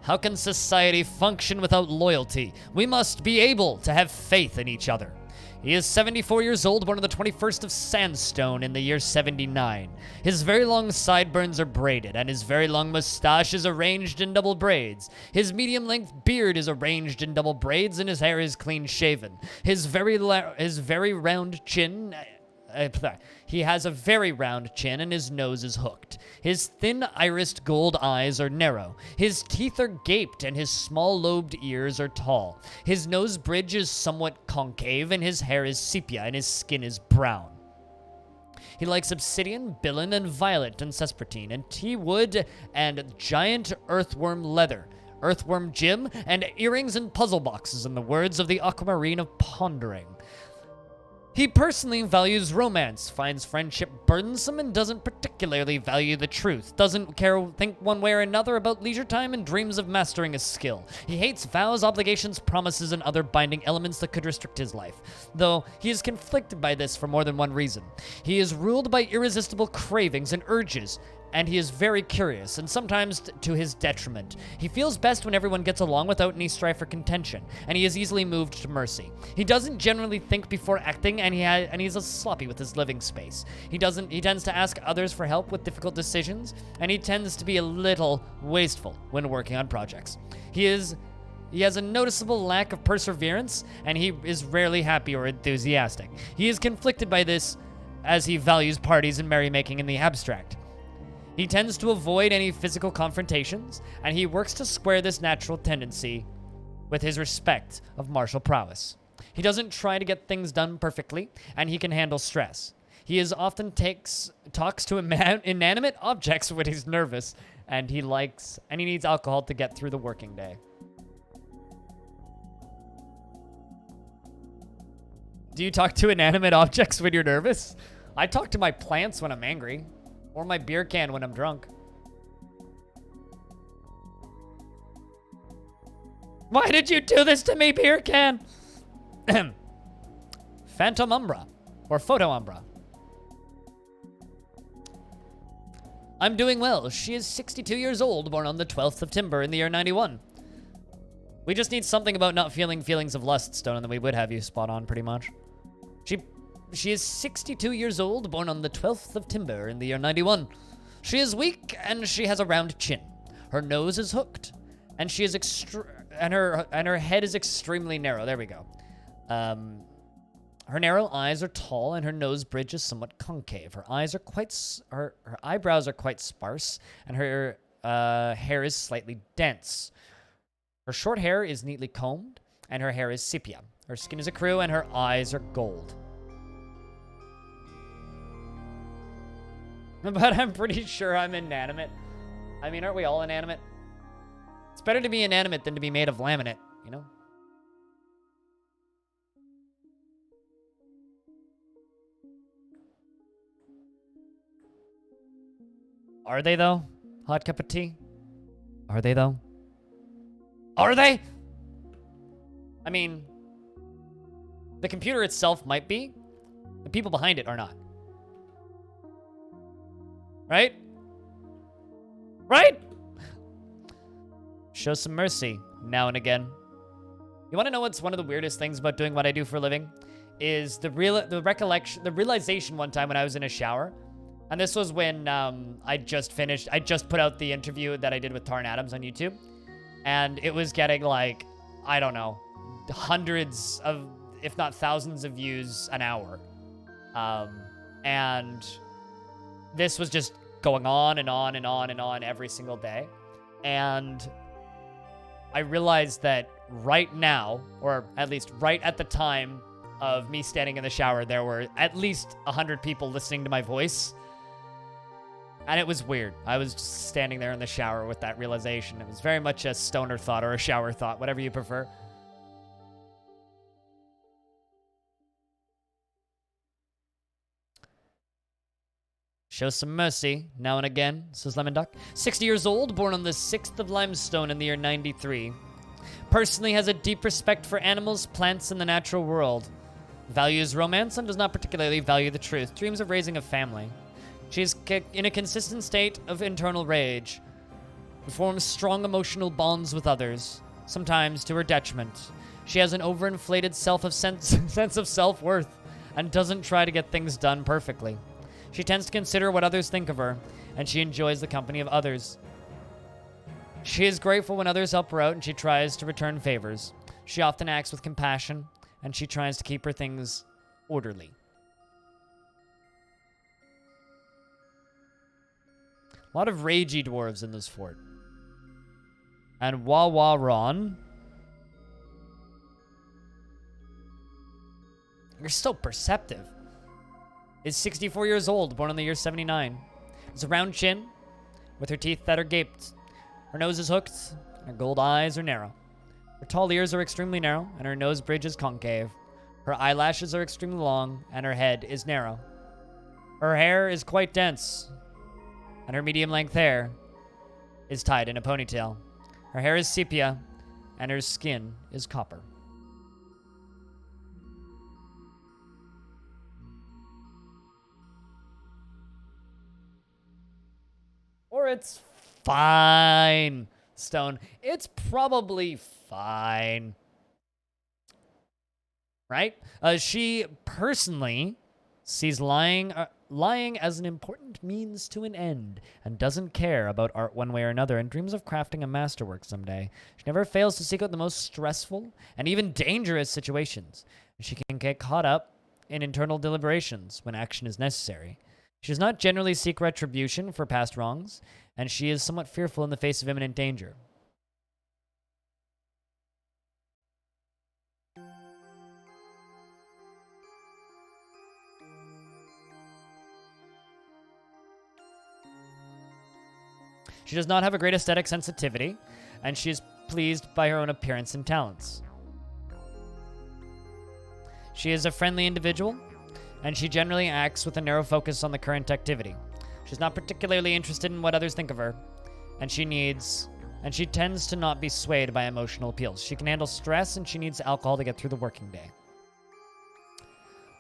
How can society function without loyalty? We must be able to have faith in each other. He is 74 years old, born on the 21st of Sandstone in the year 79. His very long sideburns are braided, and his very long mustache is arranged in double braids. His medium-length beard is arranged in double braids, and his hair is clean-shaven. His very round chin... he has a very round chin and his nose is hooked. His thin irised gold eyes are narrow. His teeth are gaped and his small lobed ears are tall. His nose bridge is somewhat concave and his hair is sepia and his skin is brown. He likes obsidian, bilin, and violet and sespertine, and tea wood and giant earthworm leather. Earthworm Jim, and earrings and puzzle boxes in the words of the Aquamarine of Pondering. He personally values romance, finds friendship burdensome, and doesn't particularly value the truth. Doesn't think one way or another about leisure time and dreams of mastering a skill. He hates vows, obligations, promises, and other binding elements that could restrict his life, though he is conflicted by this for more than one reason. He is ruled by irresistible cravings and urges, and he is very curious, and sometimes to his detriment. He feels best when everyone gets along without any strife or contention, and he is easily moved to mercy. He doesn't generally think before acting, and he's a sloppy with his living space. He tends to ask others for help with difficult decisions, and he tends to be a little wasteful when working on projects. He has a noticeable lack of perseverance, and he is rarely happy or enthusiastic. He is conflicted by this, as he values parties and merrymaking in the abstract. He tends to avoid any physical confrontations, and he works to square this natural tendency with his respect of martial prowess. He doesn't try to get things done perfectly, and he can handle stress. He often talks to inanimate objects when he's nervous, and he needs alcohol to get through the working day. Do you talk to inanimate objects when you're nervous? I talk to my plants when I'm angry. Or my beer can when I'm drunk. Why did you do this to me, beer can? Phantom Umbra. Or Photo Umbra. I'm doing well. She is 62 years old, born on the 12th of Timber in the year 91. We just need something about not feeling feelings of lust, Stone, and then we would have you spot on pretty much. She is 62 years old, born on the 12th of Timber in the year 91. She is weak, and she has a round chin. Her nose is hooked, and she is her head is extremely narrow. There we go. Her narrow eyes are tall, and her nose bridge is somewhat concave. Her eyes are her eyebrows are quite sparse, and her hair is slightly dense. Her short hair is neatly combed, and her hair is sepia. Her skin is ecru, and her eyes are gold. But I'm pretty sure I'm inanimate. I mean, aren't we all inanimate? It's better to be inanimate than to be made of laminate, you know? Are they, though? Hot cup of tea? Are they, though? Are they? I mean, the computer itself might be. The people behind it are not. Right? Right? Show some mercy now and again. You want to know what's one of the weirdest things about doing what I do for a living? Is the realization one time when I was in a shower. And this was when I just put out the interview that I did with Tarn Adams on YouTube. And it was getting like, I don't know, hundreds of, if not thousands of views an hour. And this was just going on and on and on and on every single day. And I realized that right now, or at least right at the time of me standing in the shower, there were at least 100 people listening to my voice. And it was weird. I was just standing there in the shower with that realization. It was very much a stoner thought or a shower thought, whatever you prefer. Show some mercy now and again, says Lemon Duck. 60 years old, born on the 6th of Limestone in the year 93. Personally has a deep respect for animals, plants, and the natural world. Values romance and does not particularly value the truth. Dreams of raising a family. She is in a consistent state of internal rage. Forms strong emotional bonds with others, sometimes to her detriment. She has an overinflated sense of self-worth and doesn't try to get things done perfectly. She tends to consider what others think of her, and she enjoys the company of others. She is grateful when others help her out, and she tries to return favors. She often acts with compassion, and she tries to keep her things orderly. A lot of ragey dwarves in this fort. And Wawa Ron. You're so perceptive. Is 64 years old, born in the year 79. Has a round chin, with her teeth that are gaped. Her nose is hooked, and her gold eyes are narrow. Her tall ears are extremely narrow, and her nose bridge is concave. Her eyelashes are extremely long, and her head is narrow. Her hair is quite dense, and her medium-length hair is tied in a ponytail. Her hair is sepia, and her skin is copper. Or it's fine, Stone. It's probably fine. Right? She personally sees lying as an important means to an end and doesn't care about art one way or another and dreams of crafting a masterwork someday. She never fails to seek out the most stressful and even dangerous situations. She can get caught up in internal deliberations when action is necessary. She does not generally seek retribution for past wrongs, and she is somewhat fearful in the face of imminent danger. She does not have a great aesthetic sensitivity, and she is pleased by her own appearance and talents. She is a friendly individual, and she generally acts with a narrow focus on the current activity. She's not particularly interested in what others think of her, and she tends to not be swayed by emotional appeals. She can handle stress, and she needs alcohol to get through the working day.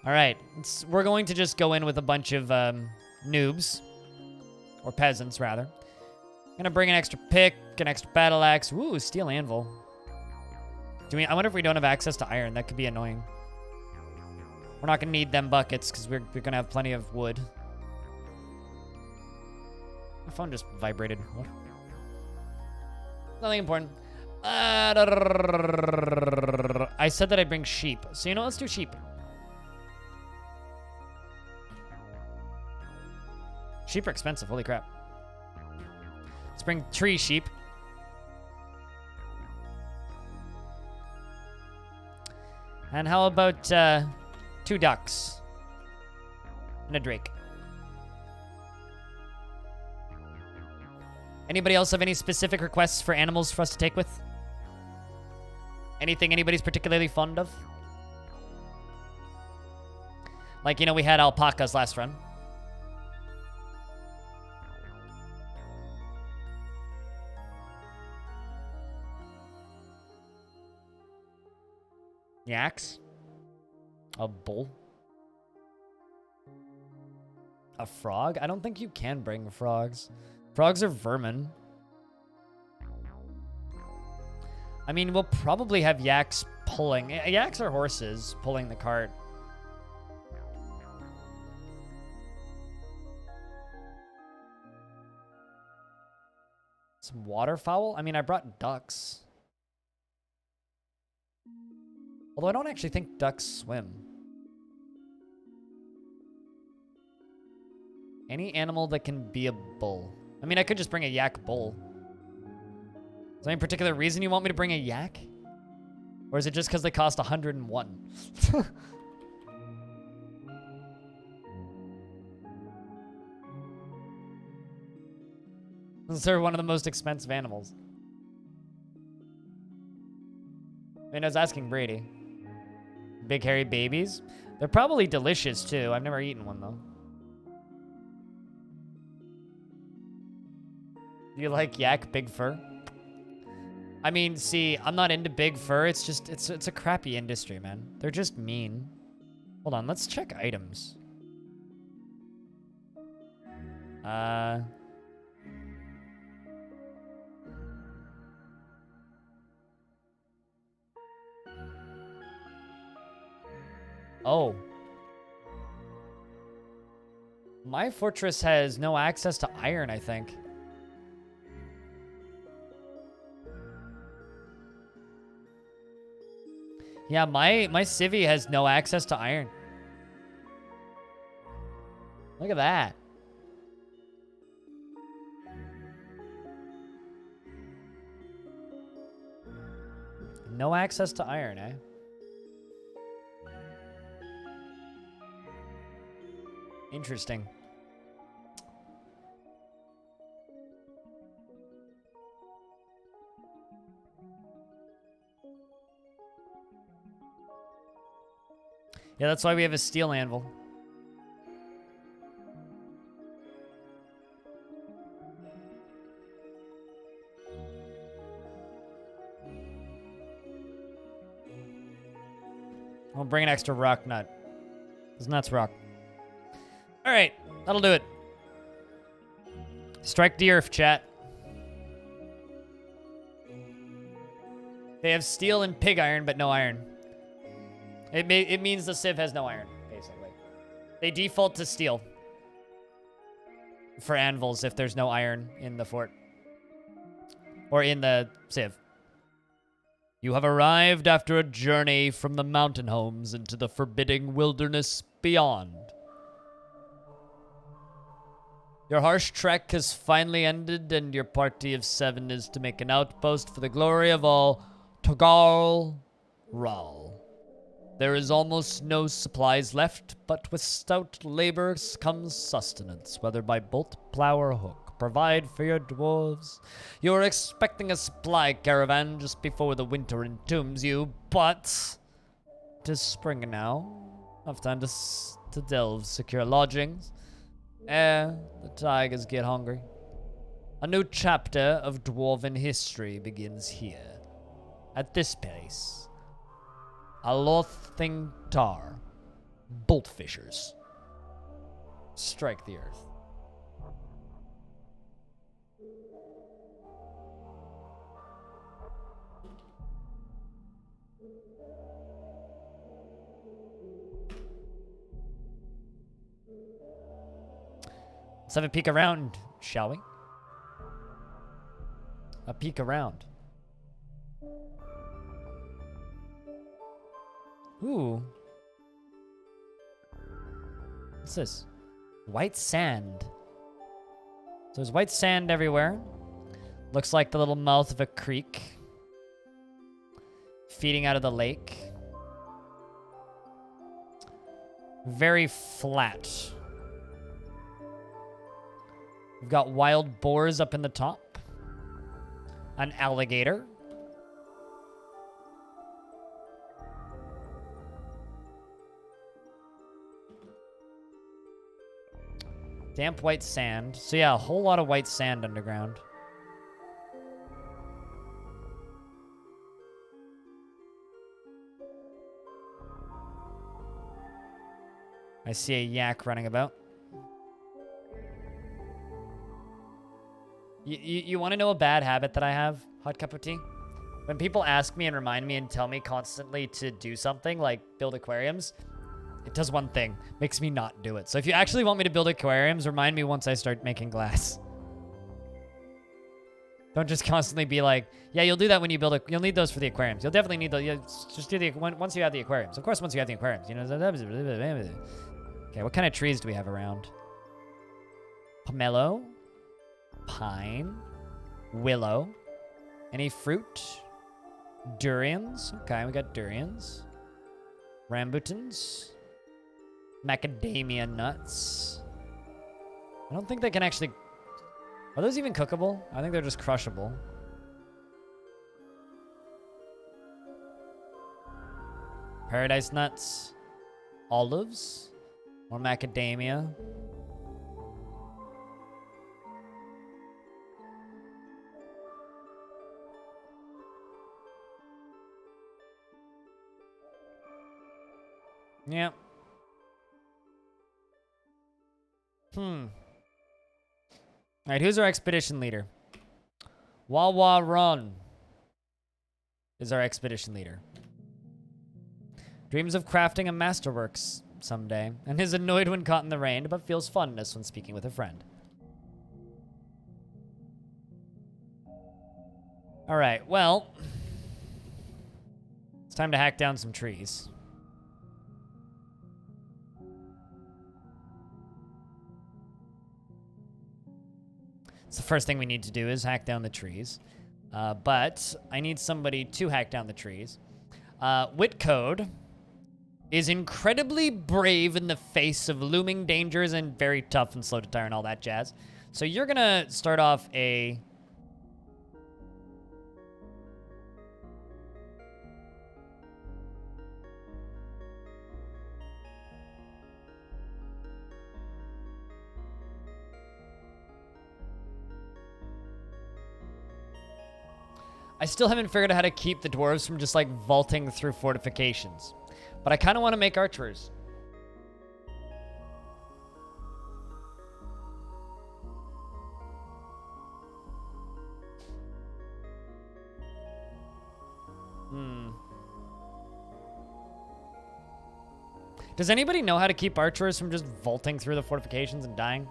All right, we're going to just go in with a bunch of noobs, or peasants, rather. Gonna bring an extra pick, an extra battle axe. Ooh, steel anvil. I wonder if we don't have access to iron. That could be annoying. We're not gonna need them buckets because we're gonna have plenty of wood. My phone just vibrated. What? Nothing important. I said that I'd bring sheep. So, you know, let's do sheep. Sheep are expensive. Holy crap. Let's bring 3 sheep. And how about 2 ducks? And a drake. Anybody else have any specific requests for animals for us to take with? Anything anybody's particularly fond of? Like, you know, we had alpacas last run. Yaks? A bull? A frog? I don't think you can bring frogs. Frogs are vermin. I mean, we'll probably have yaks pulling. Yaks are horses pulling the cart. Some waterfowl? I mean, I brought ducks. Although I don't actually think ducks swim. Any animal that can be a bull. I mean, I could just bring a yak bull. Is there any particular reason you want me to bring a yak? Or is it just because they cost 101? They're one of the most expensive animals. I mean, I was asking Brady. Big hairy babies? They're probably delicious, too. I've never eaten one, though. You like yak big fur? I mean, see, I'm not into big fur. It's just, it's a crappy industry, man. They're just mean. Hold on, let's check items. Oh. My fortress has no access to iron, I think. Yeah, my civvy has no access to iron. Look at that. No access to iron, eh? Interesting. Yeah, that's why we have a steel anvil. I'll bring an extra rock nut. Because nuts rock. Alright, that'll do it. Strike Dwarf, chat. They have steel and pig iron, but no iron. It means the Civ has no iron, basically. They default to steel. For anvils if there's no iron in the fort. Or in the Civ. You have arrived after a journey from the mountain homes into the forbidding wilderness beyond. Your harsh trek has finally ended, and your party of 7 is to make an outpost for the glory of all Togal Ral. There is almost no supplies left, but with stout labor comes sustenance, whether by bolt, plow, or hook. Provide for your dwarves. You are expecting a supply caravan just before the winter entombs you, but 'tis spring now, Enough time to delve, secure lodgings. The tigers get hungry. A new chapter of dwarven history begins here. At this place. Alothing Tar. Boltfishers. Strike the earth. Let's have a peek around, shall we? A peek around. Ooh. What's this? White sand. So there's white sand everywhere. Looks like the little mouth of a creek. Feeding out of the lake. Very flat. We've got wild boars up in the top. An alligator. Damp white sand. So yeah, a whole lot of white sand underground. I see a yak running about. You want to know a bad habit that I have? Hot cup of tea? When people ask me and remind me and tell me constantly to do something, like build aquariums, it does one thing. Makes me not do it. So if you actually want me to build aquariums, remind me once I start making glass. Don't just constantly be like, yeah, you'll do that when you build you'll need those for the aquariums. You'll definitely need those. Just do the once you have the aquariums. Of course, once you have the aquariums, you know. Okay, what kind of trees do we have around? Pomelo, pine, willow. Any fruit? Durians. Okay, we got durians. Rambutans. Macadamia nuts. I don't think they can actually... Are those even cookable? I think they're just crushable. Paradise nuts. Olives. More macadamia. Yep. Alright, who's our expedition leader? Wawa Run is our expedition leader. Dreams of crafting a masterworks someday, and is annoyed when caught in the rain, but feels fondness when speaking with a friend. Alright, well, it's time to hack down some trees. So the first thing we need to do is hack down the trees. But I need somebody to hack down the trees. Whitcode is incredibly brave in the face of looming dangers and very tough and slow to tire and all that jazz. So you're gonna start off a... I still haven't figured out how to keep the dwarves from just like vaulting through fortifications. But I kind of want to make archers. Does anybody know how to keep archers from just vaulting through the fortifications and dying?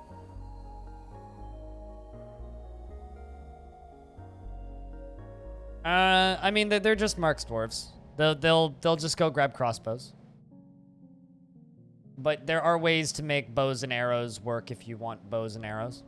I mean, they're just Mark's dwarves. They'll just go grab crossbows. But there are ways to make bows and arrows work if you want bows and arrows.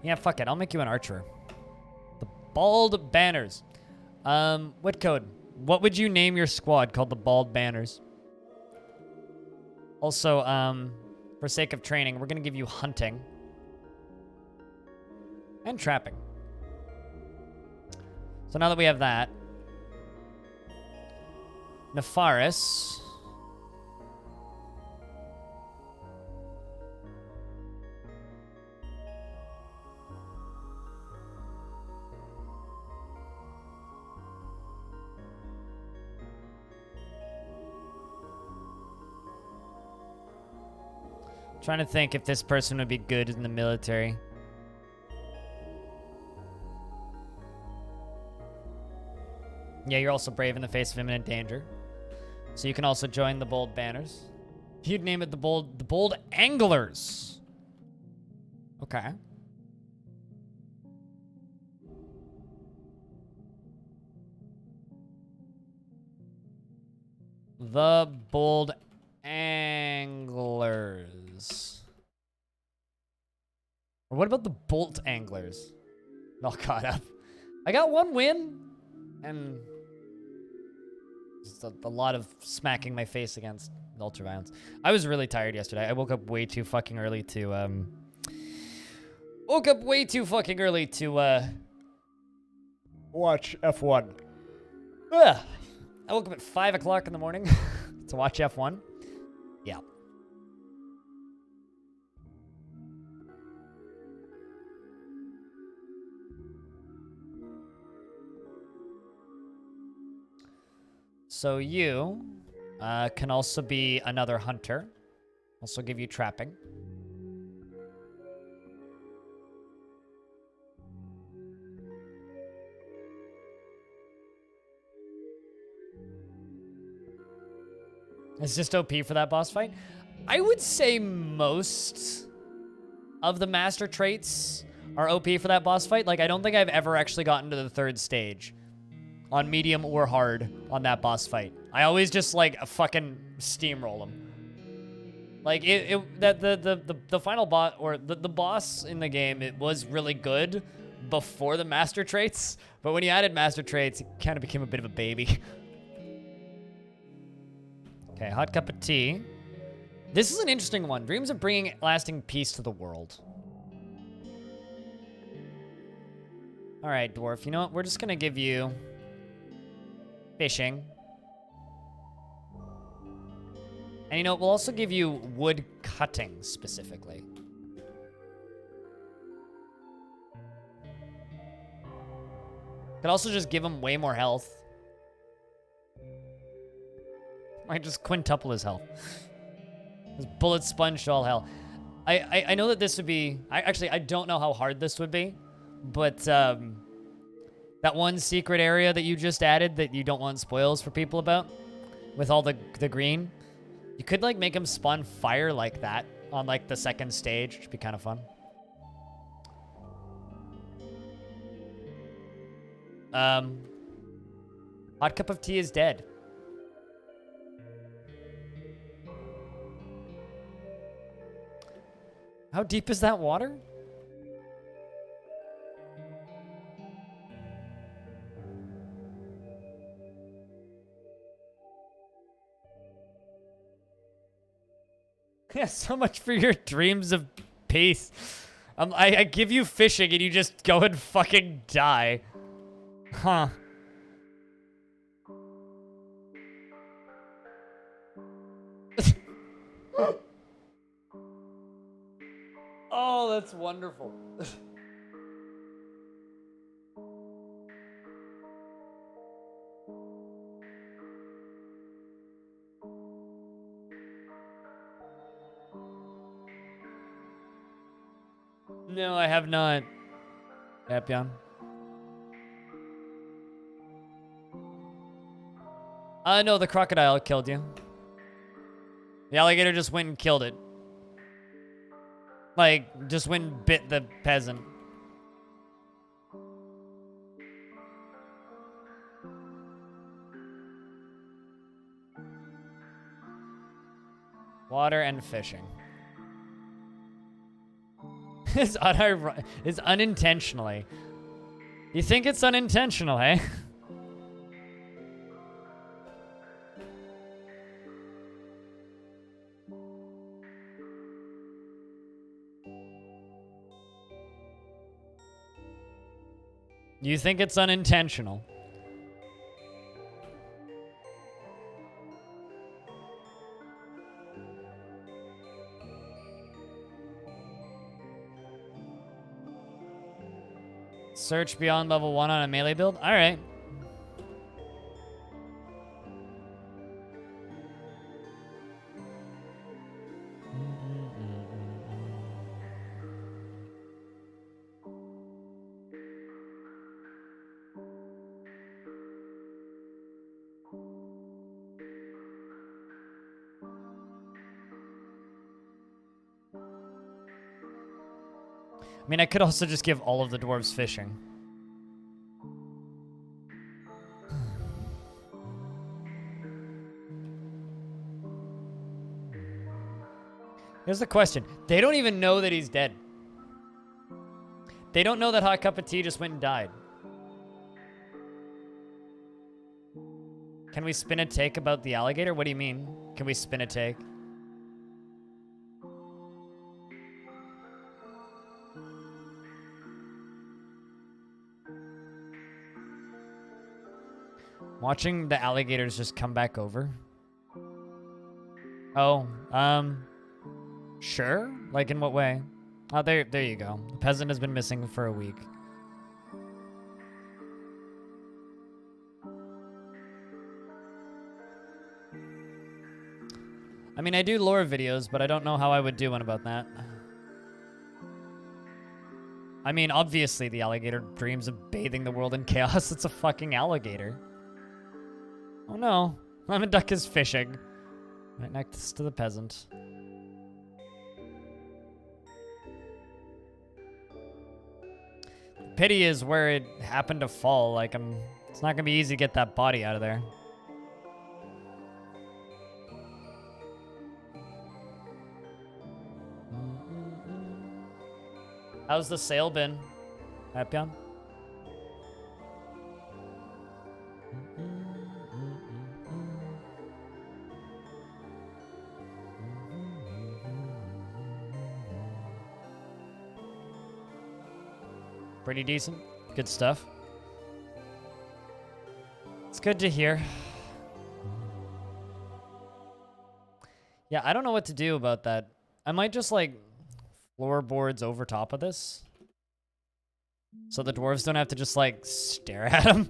Yeah, fuck it. I'll make you an archer. The Bald Banners. What code? What would you name your squad called the Bald Banners? Also, for sake of training, we're going to give you hunting. And trapping. So now that we have that. Nefaris. Trying to think if this person would be good in the military. Yeah, you're also brave in the face of imminent danger. So you can also join the Bold Banners. You'd name it the Bold Anglers. Okay. The Bold Anglers. Or what about the Bolt Anglers? All caught up. I got one win. And just a lot of smacking my face against ultraviolence. I was really tired yesterday. I woke up way too fucking early to, watch F1. Ugh. I woke up at 5 o'clock in the morning to watch F1. Yeah. So you can also be another hunter. Also give you trapping. It's just OP for that boss fight. I would say most of the master traits are OP for that boss fight. Like, I don't think I've ever actually gotten to the 3rd stage on medium or hard on that boss fight. I always just, like, fucking steamroll him. Like, the final boss, or the boss in the game, it was really good before the master traits. But when you added master traits, it kind of became a bit of a baby. Okay, hot cup of tea. This is an interesting one. Dreams of bringing lasting peace to the world. All right, Dwarf. You know what? We're just going to give you fishing. And you know what? We'll also give you wood cutting specifically. Could also just give him way more health. Might just quintuple his health. His bullet sponge to all hell. I know that this would be... I don't know how hard this would be. But that one secret area that you just added that you don't want spoils for people about, with all the green, you could like make him spawn fire like that on like the 2nd stage, which would be kind of fun. Hot cup of tea is dead. How deep is that water? Yeah, so much for your dreams of peace. I give you fishing and you just go and fucking die. Huh. Oh, that's wonderful. No, I have not. Epion. No, the crocodile killed you. The alligator just went and killed it. Like, just went and bit the peasant. Water and fishing. Is unintentionally. You think it's unintentional, eh? You think it's unintentional. Search beyond level 1 on a melee build? Alright. I mean, I could also just give all of the dwarves fishing. Here's the question. They don't even know that he's dead. They don't know that Hot Cup of Tea just went and died. Can we spin a take about the alligator? What do you mean? Can we spin a take? Watching the alligators just come back over. Oh, sure. Like in what way? Oh, there you go. The peasant has been missing for a week. I mean, I do lore videos, but I don't know how I would do one about that. I mean, obviously the alligator dreams of bathing the world in chaos. It's a fucking alligator. Oh no, Lemon Duck is fishing. Right next to the peasant. The pity is where it happened to fall. Like, it's not gonna be easy to get that body out of there. How's the sale been, Epion? Pretty decent. Good stuff. It's good to hear. Yeah, I don't know what to do about that. I might just, like, floorboards over top of this. So the dwarves don't have to just, like, stare at them.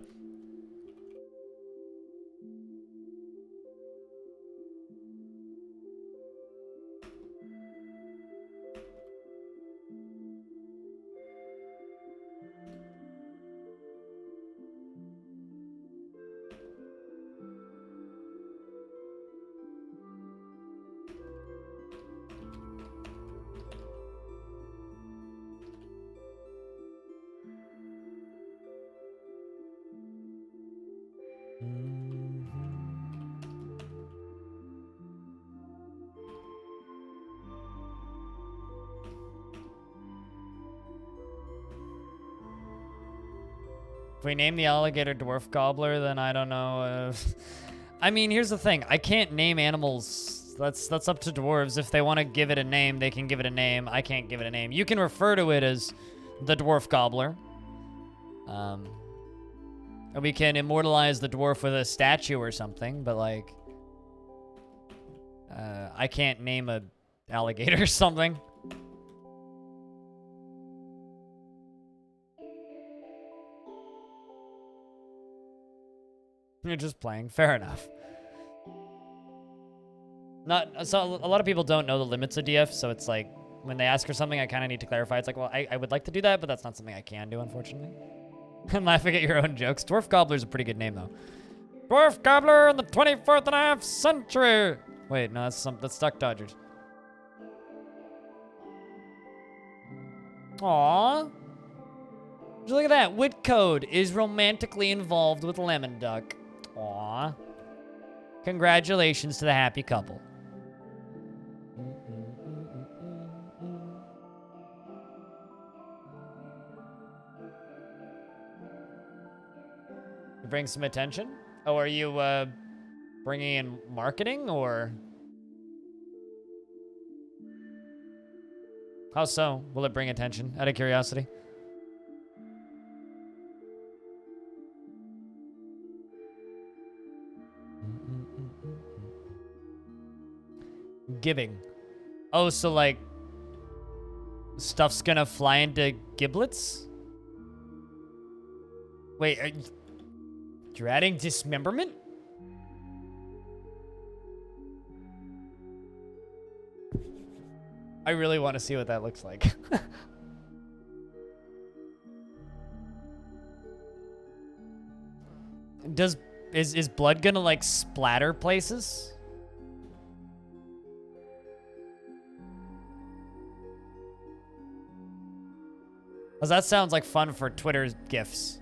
If we name the alligator Dwarf Gobbler, then I don't know. I mean, here's the thing. I can't name animals. That's up to dwarves. If they want to give it a name, they can give it a name. I can't give it a name. You can refer to it as the Dwarf Gobbler. And we can immortalize the dwarf with a statue or something, but, like, I can't name a alligator or something. You're just playing. Fair enough. So a lot of people don't know the limits of DF, so it's like, when they ask for something, I kind of need to clarify. It's like, well, I would like to do that, but that's not something I can do, unfortunately. I'm laughing at your own jokes. Dwarf Gobbler's a pretty good name, though. Dwarf Gobbler in the 24th and a half century! Wait, no, that's Duck Dodgers. Aww. Look at that. Whitcode is romantically involved with Lemon Duck. Aww. Congratulations to the happy couple. To bring some attention? Oh, are you bringing in marketing or? How so? Will it bring attention? Out of curiosity. Giving. Oh, so like stuff's gonna fly into giblets? Wait, you're adding dismemberment? I really want to see what that looks like. Is blood gonna like splatter places? Cause that sounds like fun for Twitter's GIFs.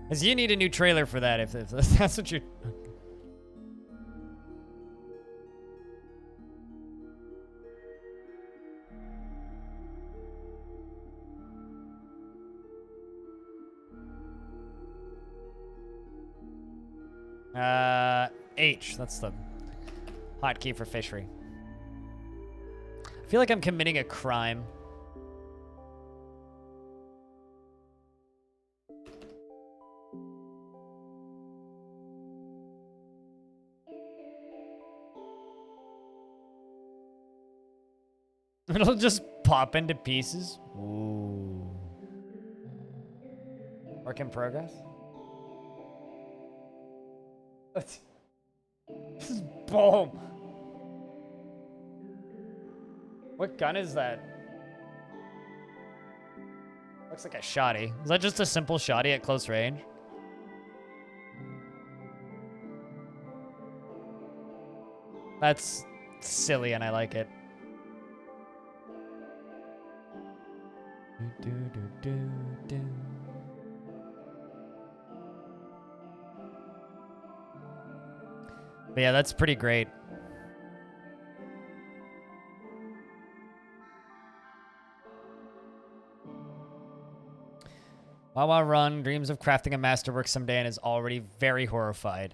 Cause you need a new trailer for that if that's what you're... H. That's the hotkey for fishery. I feel like I'm committing a crime. It'll just pop into pieces. Ooh. Work in progress. This is boom. What gun is that? Looks like a shotty. Is that just a simple shotty at close range? That's silly and I like it. But yeah, that's pretty great. Wawa Run dreams of crafting a masterwork someday and is already very horrified.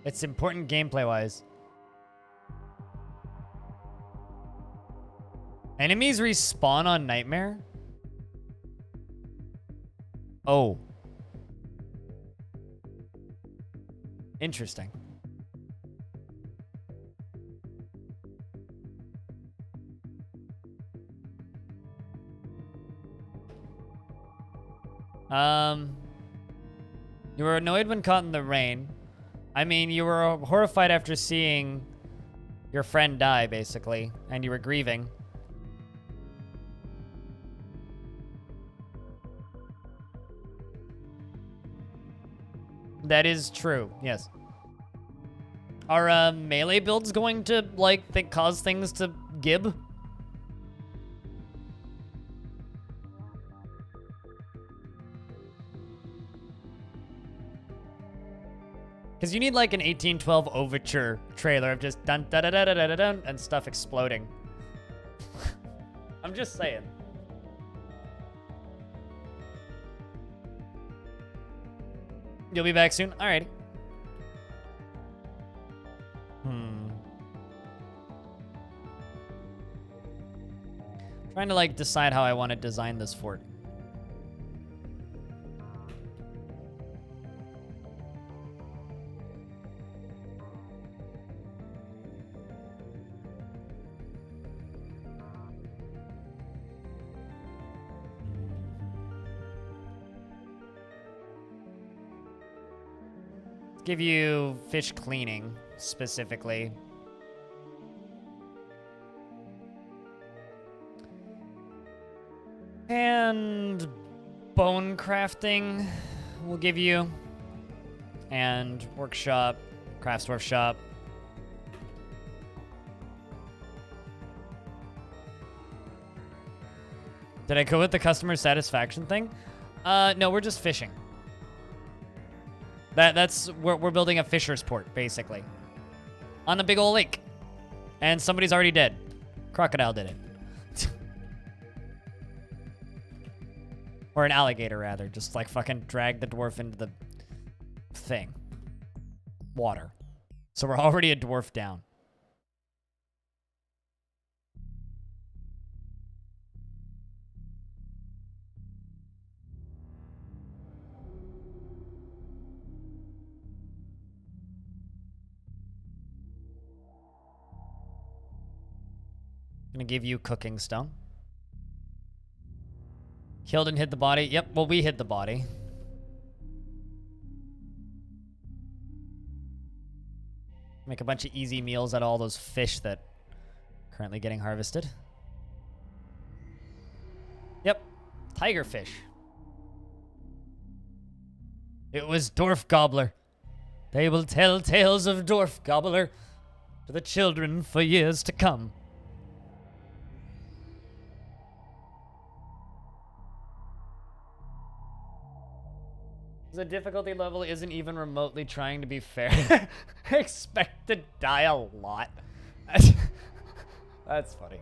It's important gameplay-wise. Enemies respawn on Nightmare? Oh. Interesting. You were annoyed when caught in the rain. I mean, you were horrified after seeing your friend die, basically, and you were grieving. That is true, yes. Are melee builds going to, like, cause things to gib? Because you need like an 1812 overture trailer of just dun da da da da da dun and stuff exploding. I'm just saying. You'll be back soon? Alrighty. Trying to like decide how I want to design this fort. Give you fish cleaning, specifically. And bone crafting we'll give you. And workshop, crafts workshop. Did I go with the customer satisfaction thing? No, we're just fishing. We're building a fisher's port, basically. on the big old lake. And somebody's already dead. Crocodile did it. Or an alligator, rather. Just, like, fucking drag the dwarf into the thing. Water. So we're already a dwarf down. Gonna give you cooking stone. Killed and hid the body. Yep, well, we hid the body. Make a bunch of easy meals out of all those fish that are currently getting harvested. Yep, tiger fish. It was Dwarf Gobbler. They will tell tales of Dwarf Gobbler to the children for years to come. The difficulty level isn't even remotely trying to be fair. I expect to die a lot. That's funny.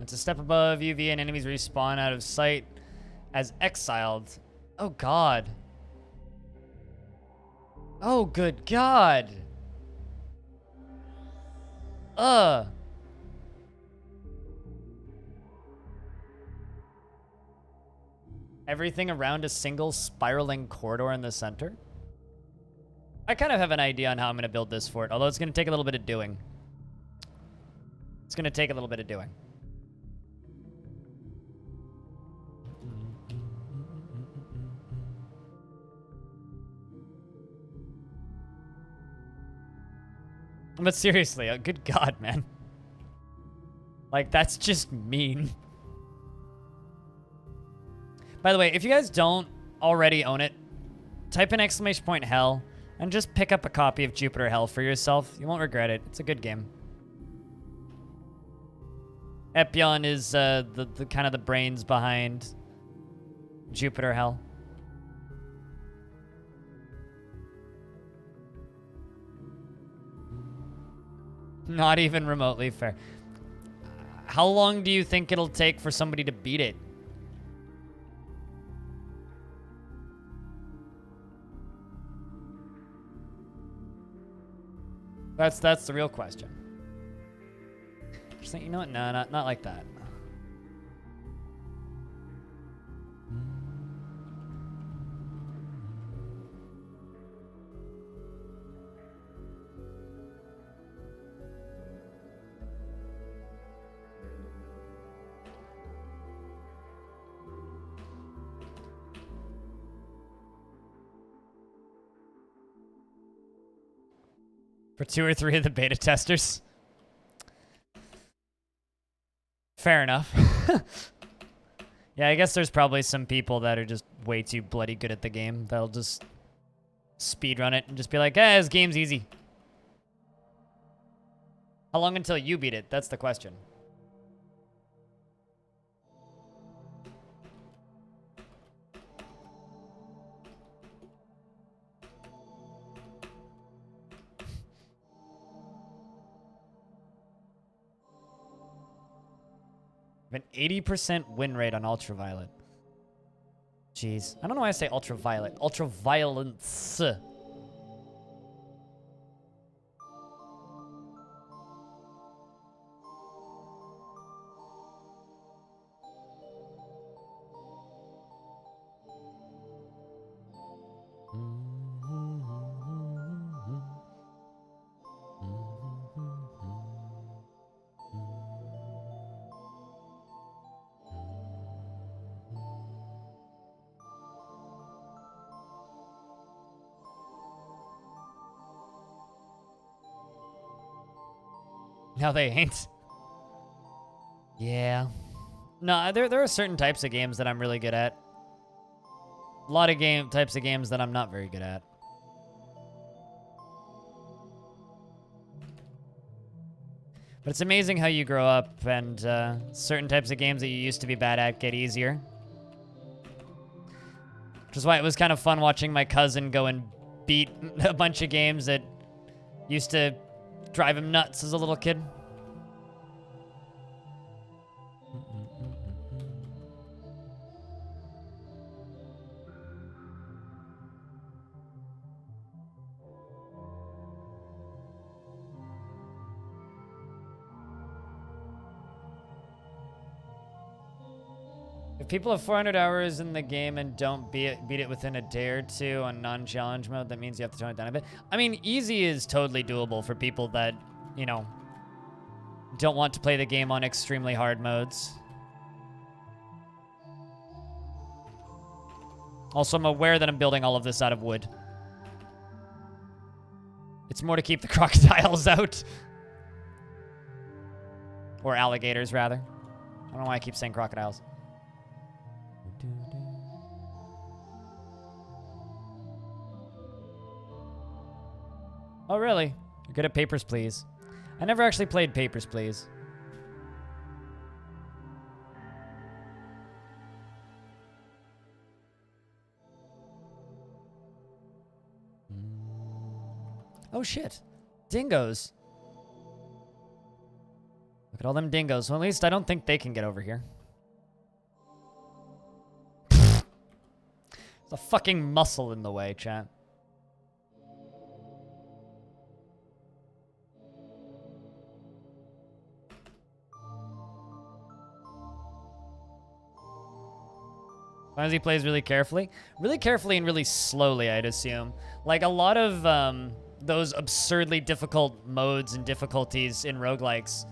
It's a step above UV and enemies respawn out of sight as exiled. Oh, God. Oh, good God. Everything around a single spiraling corridor in the center? I kind of have an idea on how I'm going to build this fort, although it's going to take a little bit of doing. It's going to take a little bit of doing. But seriously, good God, man. Like, that's just mean. By the way, if you guys don't already own it, type in !hell and just pick up a copy of Jupiter Hell for yourself. You won't regret it. It's a good game. Epion is the kind of the brains behind Jupiter Hell. Not even remotely fair. How long do you think it'll take for somebody to beat it? That's the real question. Just think, you know what? No, not like that. For 2 or 3 of the beta testers. Fair enough. Yeah, I guess there's probably some people that are just way too bloody good at the game that'll just speedrun it and just be like, eh, this game's easy. How long until you beat it? That's the question. An 80% win rate on ultraviolet. Jeez. I don't know why I say ultraviolet. Ultraviolence. Now they ain't. Yeah. No, there are certain types of games that I'm really good at. A lot of types of games that I'm not very good at. But it's amazing how you grow up and certain types of games that you used to be bad at get easier. Which is why it was kind of fun watching my cousin go and beat a bunch of games that used to drive him nuts as a little kid. If people have 400 hours in the game and don't beat it within a day or two on non-challenge mode, that means you have to tone it down a bit. I mean, easy is totally doable for people that, you know, don't want to play the game on extremely hard modes. Also, I'm aware that I'm building all of this out of wood. It's more to keep the crocodiles out. Or alligators, rather. I don't know why I keep saying crocodiles. Oh, really? You're good at Papers, Please. I never actually played Papers, Please. Oh, shit. Dingoes. Look at all them dingoes. Well, at least I don't think they can get over here. There's a fucking mussel in the way, chat. As long as he plays really carefully. Really carefully and really slowly, I'd assume. Like, a lot of those absurdly difficult modes and difficulties in roguelikes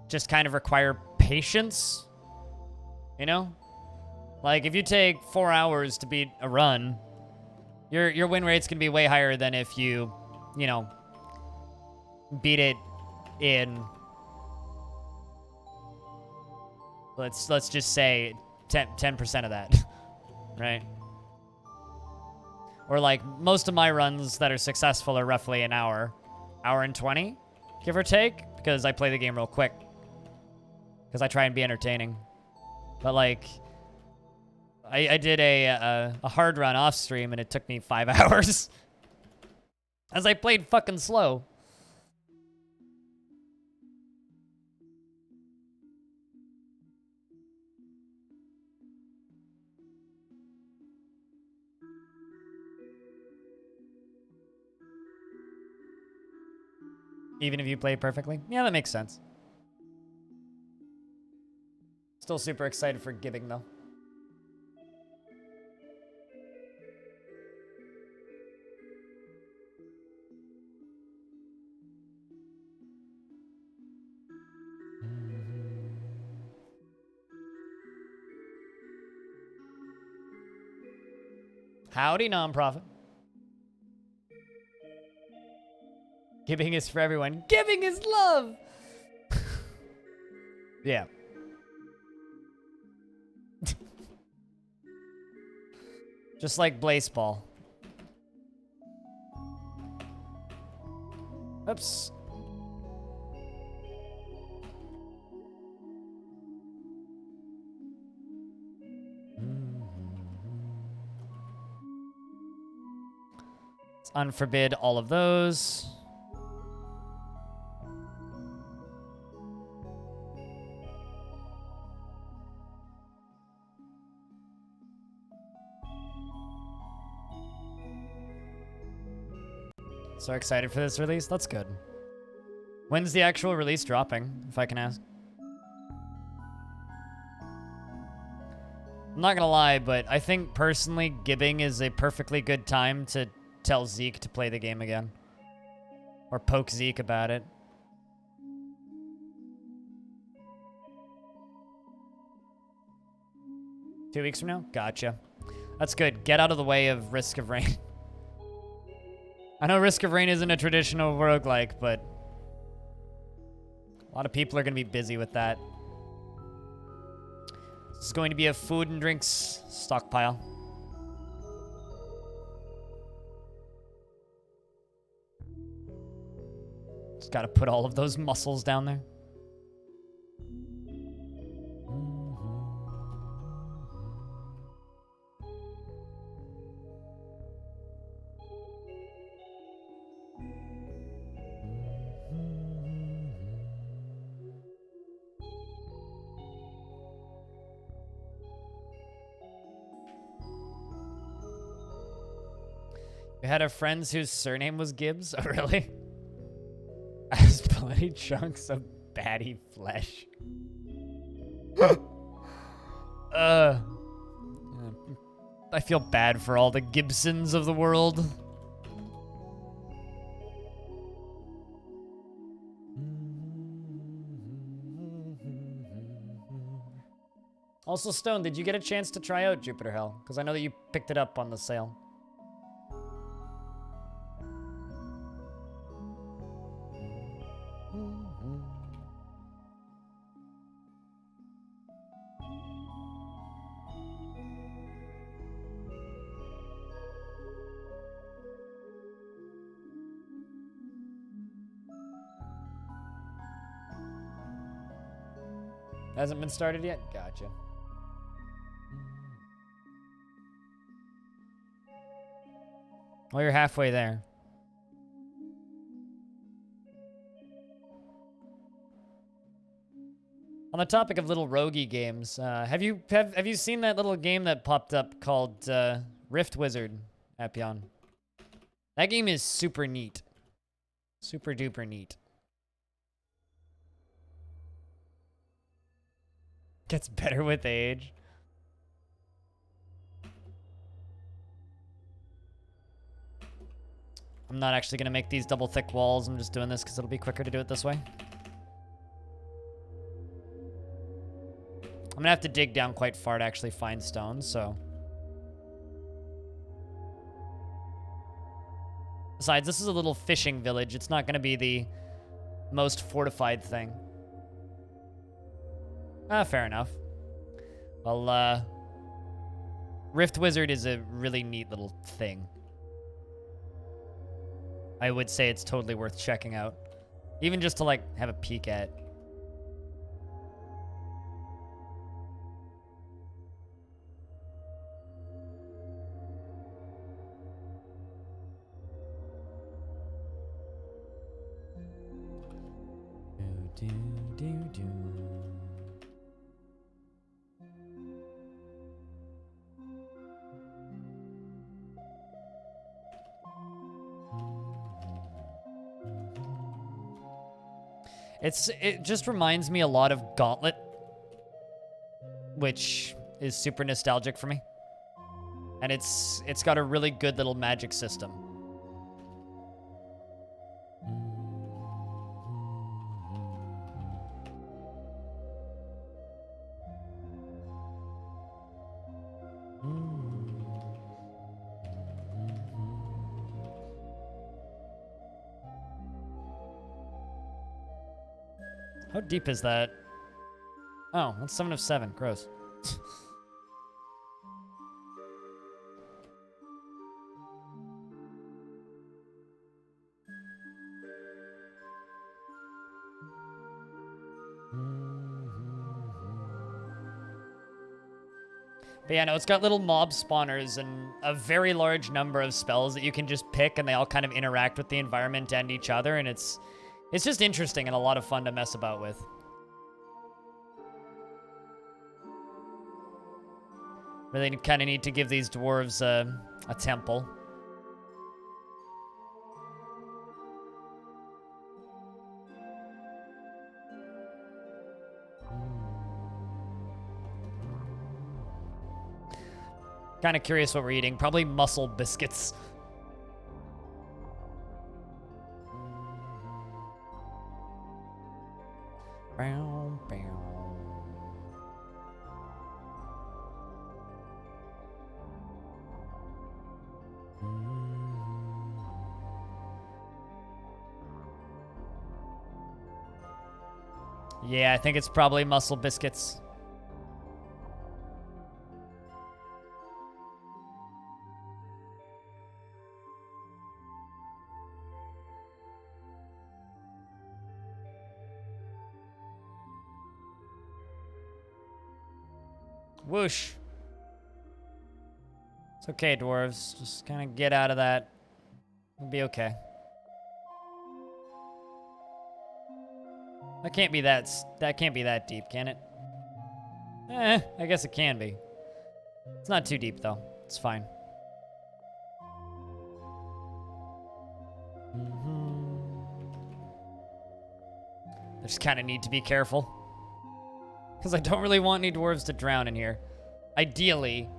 just kind of require patience. You know? Like, if you take 4 hours to beat a run, your win rates can be way higher than if you know, beat it in... Let's just say 10% of that. Right? Or like, most of my runs that are successful are roughly an hour. Hour and 20, give or take, because I play the game real quick. Because I try and be entertaining. But like, I did a hard run off stream and it took me 5 hours. As I played fucking slow. Even if you play perfectly? Yeah, that makes sense. Still super excited for Giving, though. Howdy, nonprofit. Giving is for everyone. Giving is love! Yeah. Just like Blazeball. Oops. Let's unforbid all of those. So excited for this release. That's good. When's the actual release dropping, if I can ask? I'm not gonna lie, but I think personally Gibbing is a perfectly good time to tell Zeke to play the game again. Or poke Zeke about it. Two weeks from now? Gotcha. That's good. Get out of the way of Risk of Rain. I know Risk of Rain isn't a traditional roguelike, but A lot of people are going to be busy with that. This is going to be a food and drinks stockpile. Just got to put all of those mussels down there. You had a friend whose surname was Gibbs? Oh, really? As bloody chunks of batty flesh. I feel bad for all the Gibsons of the world. Also, Stone, did you get a chance to try out Jupiter Hell? Because I know that you picked it up on the sale. Hasn't been started yet? Gotcha. Well, you're halfway there. On the topic of little roguey games, have you seen that little game that popped up called Rift Wizard, Appion? That game is super neat. Super duper neat. Gets better with age. I'm not actually going to make these double thick walls. I'm just doing this because it'll be quicker to do it this way. I'm going to have to dig down quite far to actually find stone, so. Besides, this is a little fishing village. It's not going to be the most fortified thing. Fair enough. Well, Rift Wizard is a really neat little thing. I would say it's totally worth checking out. Even just to, like, have a peek at. Do, do, do, do. It just reminds me a lot of Gauntlet, which is super nostalgic for me. And it's got a really good little magic system. How deep is that? Oh, that's 7 of 7. Gross. But yeah, no, it's got little mob spawners and a very large number of spells that you can just pick, and they all kind of interact with the environment and each other, and it's just interesting and a lot of fun to mess about with. Really kind of need to give these dwarves a temple. Kind of curious what we're eating. Probably mussel biscuits. Bow, bow. Yeah, I think it's probably muscle biscuits. Whoosh. It's okay, dwarves. Just kind of get out of that. We'll be okay. That can't be that deep, can it? I guess it can be. It's not too deep though. It's fine. I just kind of need to be careful. Because I don't really want any dwarves to drown in here. Ideally.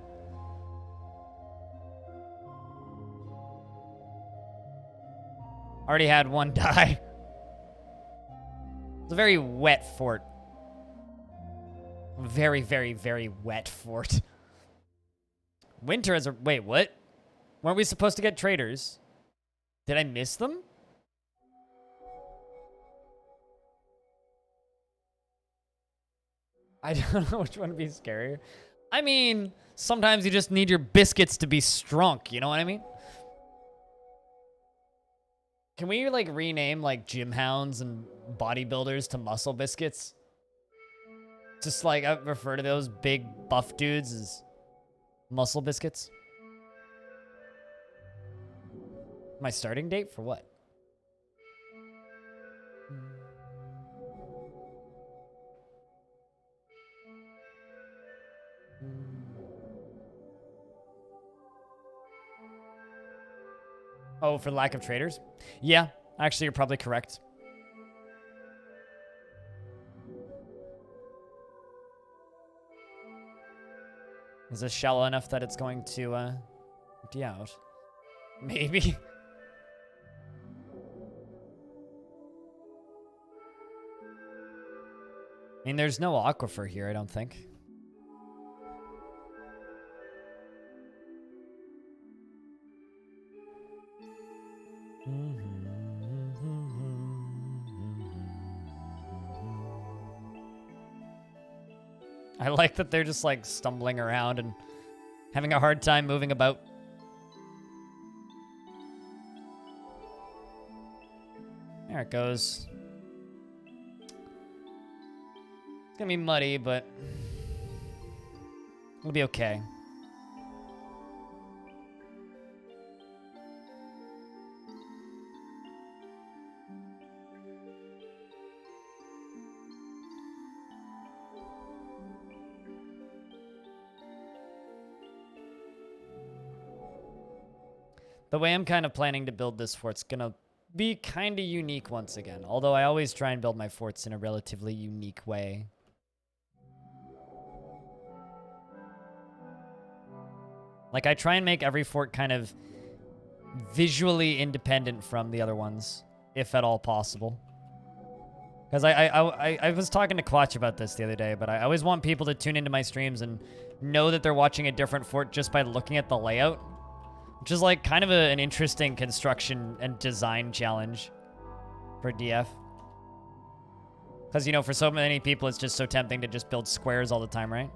Already had one die. It's a very wet fort. Very, very, very wet fort. Winter is a... Wait, what? Weren't we supposed to get traders? Did I miss them? I don't know which one would be scarier. I mean, sometimes you just need your biscuits to be strunk, you know what I mean? Can we, like, rename, like, gym hounds and bodybuilders to muscle biscuits? Just, like, I refer to those big buff dudes as muscle biscuits. My starting date for what? Oh, for lack of traders? Yeah, actually, you're probably correct. Is this shallow enough that it's going to empty out? Maybe. I mean, there's no aquifer here, I don't think. I like that they're just like stumbling around and having a hard time moving about. There it goes. It's gonna be muddy, but it'll be okay. The way I'm kind of planning to build this fort's gonna be kind of unique once again. Although I always try and build my forts in a relatively unique way. Like, I try and make every fort kind of visually independent from the other ones, if at all possible. Because I was talking to Quatch about this the other day, but I always want people to tune into my streams and know that they're watching a different fort just by looking at the layout. Which is like kind of an interesting construction and design challenge for DF. Because, you know, for so many people, it's just so tempting to just build squares all the time, right?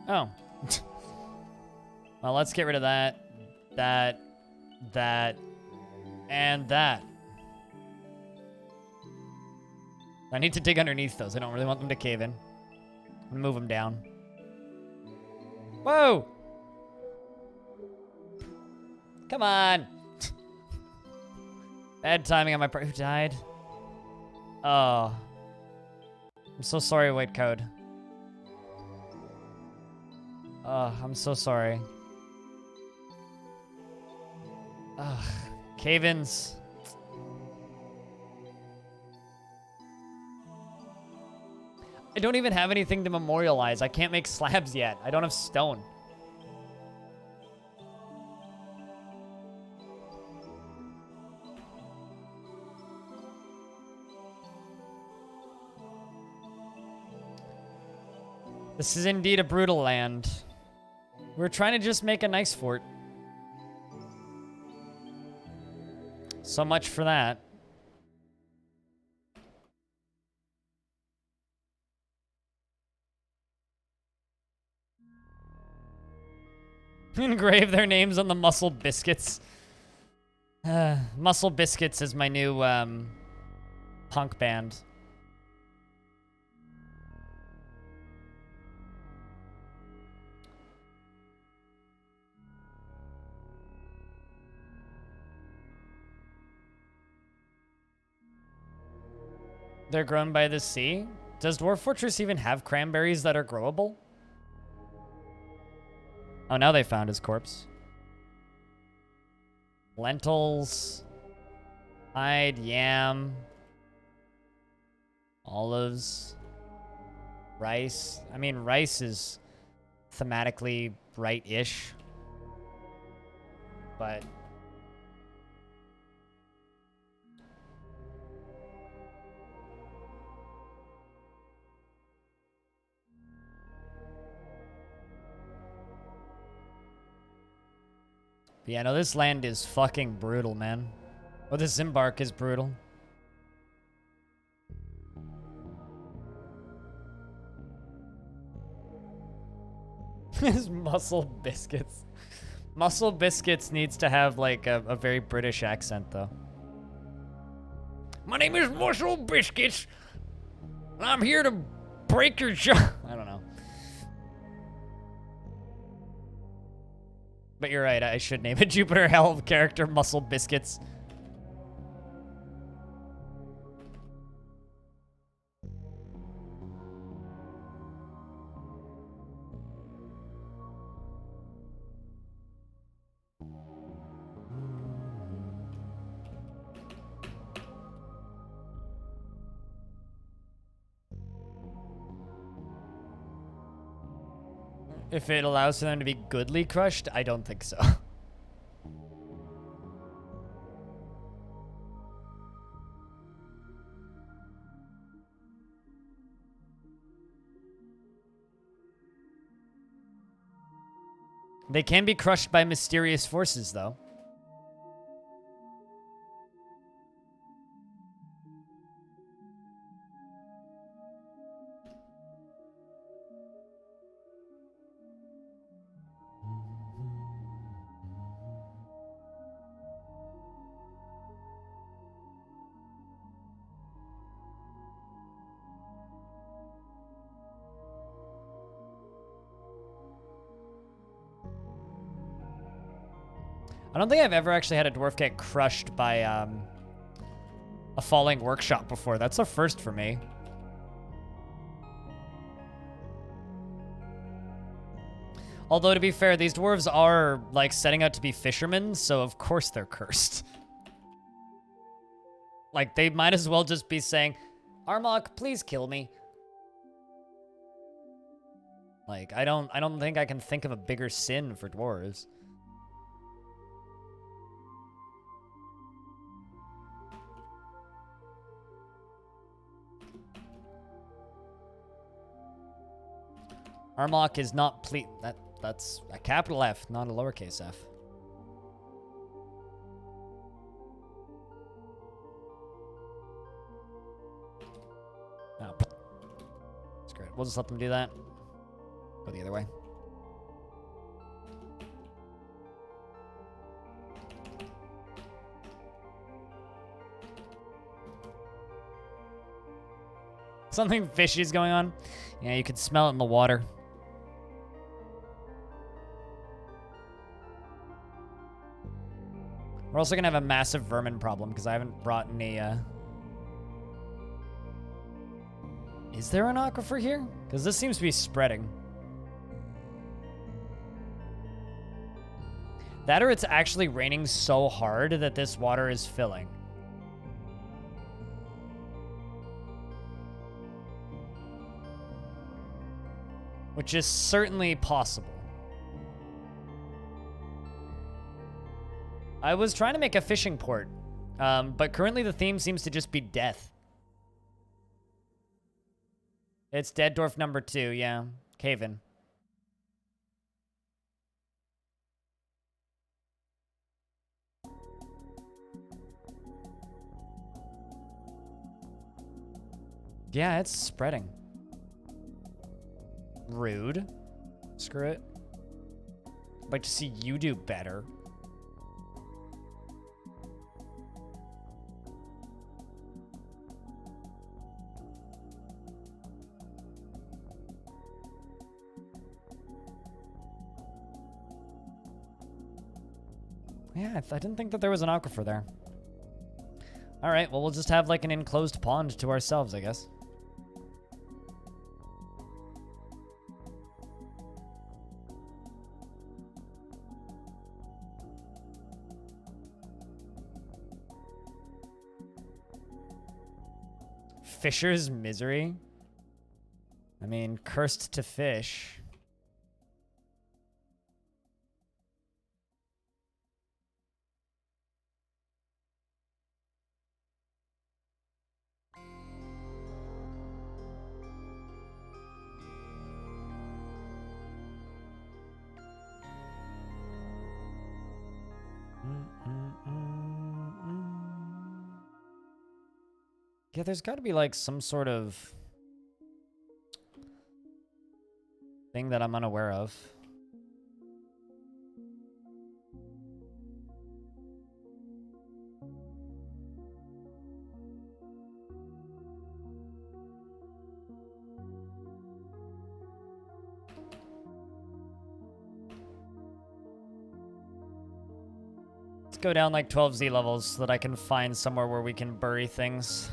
Oh. Well, let's get rid of that, and that. I need to dig underneath those. I don't really want them to cave in. I'm gonna move them down. Whoa! Come on! Bad timing on my part. Who died? Oh. I'm so sorry, White Code. Oh, I'm so sorry. Ugh, cave-ins. I don't even have anything to memorialize. I can't make slabs yet. I don't have stone. This is indeed a brutal land. We're trying to just make a nice fort. So much for that. Engrave their names on the Muscle Biscuits. Muscle Biscuits is my new punk band. They're grown by the sea? Does Dwarf Fortress even have cranberries that are growable? Oh, now they found his corpse. Lentils. Hide, yam. Olives. Rice. I mean, rice is thematically right-ish. But... yeah, no, this land is fucking brutal, man. Oh, this Zimbark is brutal. His Muscle Biscuits. Muscle Biscuits needs to have, like, a very British accent, though. My name is Muscle Biscuits. I'm here to break your jaw. I don't know. But you're right, I should name a Jupiter Hell character Muscle Biscuits. If it allows for them to be goodly crushed, I don't think so. They can be crushed by mysterious forces, though. I don't think I've ever actually had a dwarf get crushed by a falling workshop before. That's a first for me. Although, to be fair, these dwarves are, like, setting out to be fishermen, so of course they're cursed. Like, they might as well just be saying, Armok, please kill me. Like, I don't think I can think of a bigger sin for dwarves. Armok is not that's a capital F, not a lowercase f. Oh, that's great. We'll just let them do that. Go the other way. Something fishy is going on. Yeah, you can smell it in the water. We're also gonna have a massive vermin problem because I haven't brought any, Is there an aquifer here? Because this seems to be spreading. That or it's actually raining so hard that this water is filling. Which is certainly possible. I was trying to make a fishing port, but currently the theme seems to just be death. It's Dead Dwarf number 2, yeah. cave in. Yeah, it's spreading. Rude. Screw it. I'd like to see you do better. Yeah, I didn't think that there was an aquifer there. All right, well, we'll just have like an enclosed pond to ourselves, I guess. Fisher's misery? I mean, cursed to fish. Yeah, there's got to be like some sort of thing that I'm unaware of. Let's go down like 12 Z levels so that I can find somewhere where we can bury things.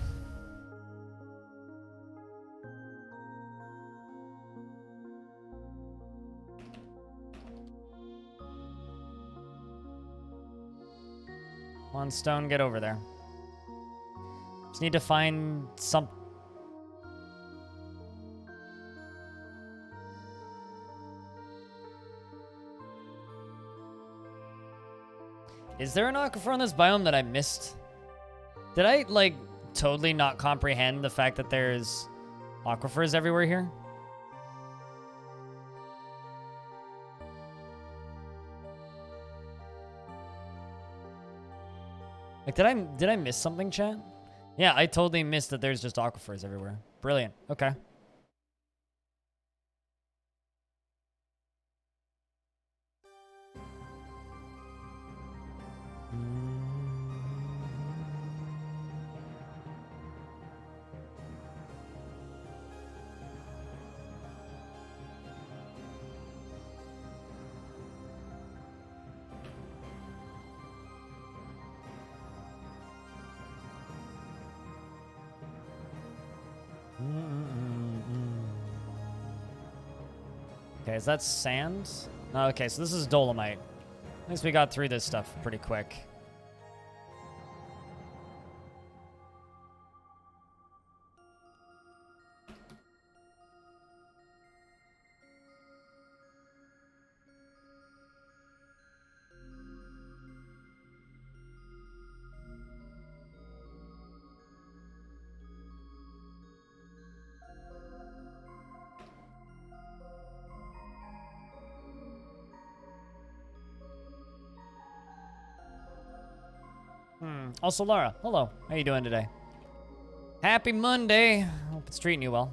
Come on, Stone, get over there. Just need to find some... Is there an aquifer on this biome that I missed? Did I, like, totally not comprehend the fact that there's aquifers everywhere here? Like, did I miss something, chat? Yeah, I totally missed that there's just aquifers everywhere. Brilliant. Okay. Okay, is that sand? Oh, okay, so this is dolomite. At least we got through this stuff pretty quick. Also, Laura, hello. How you doing today? Happy Monday. Hope it's treating you well.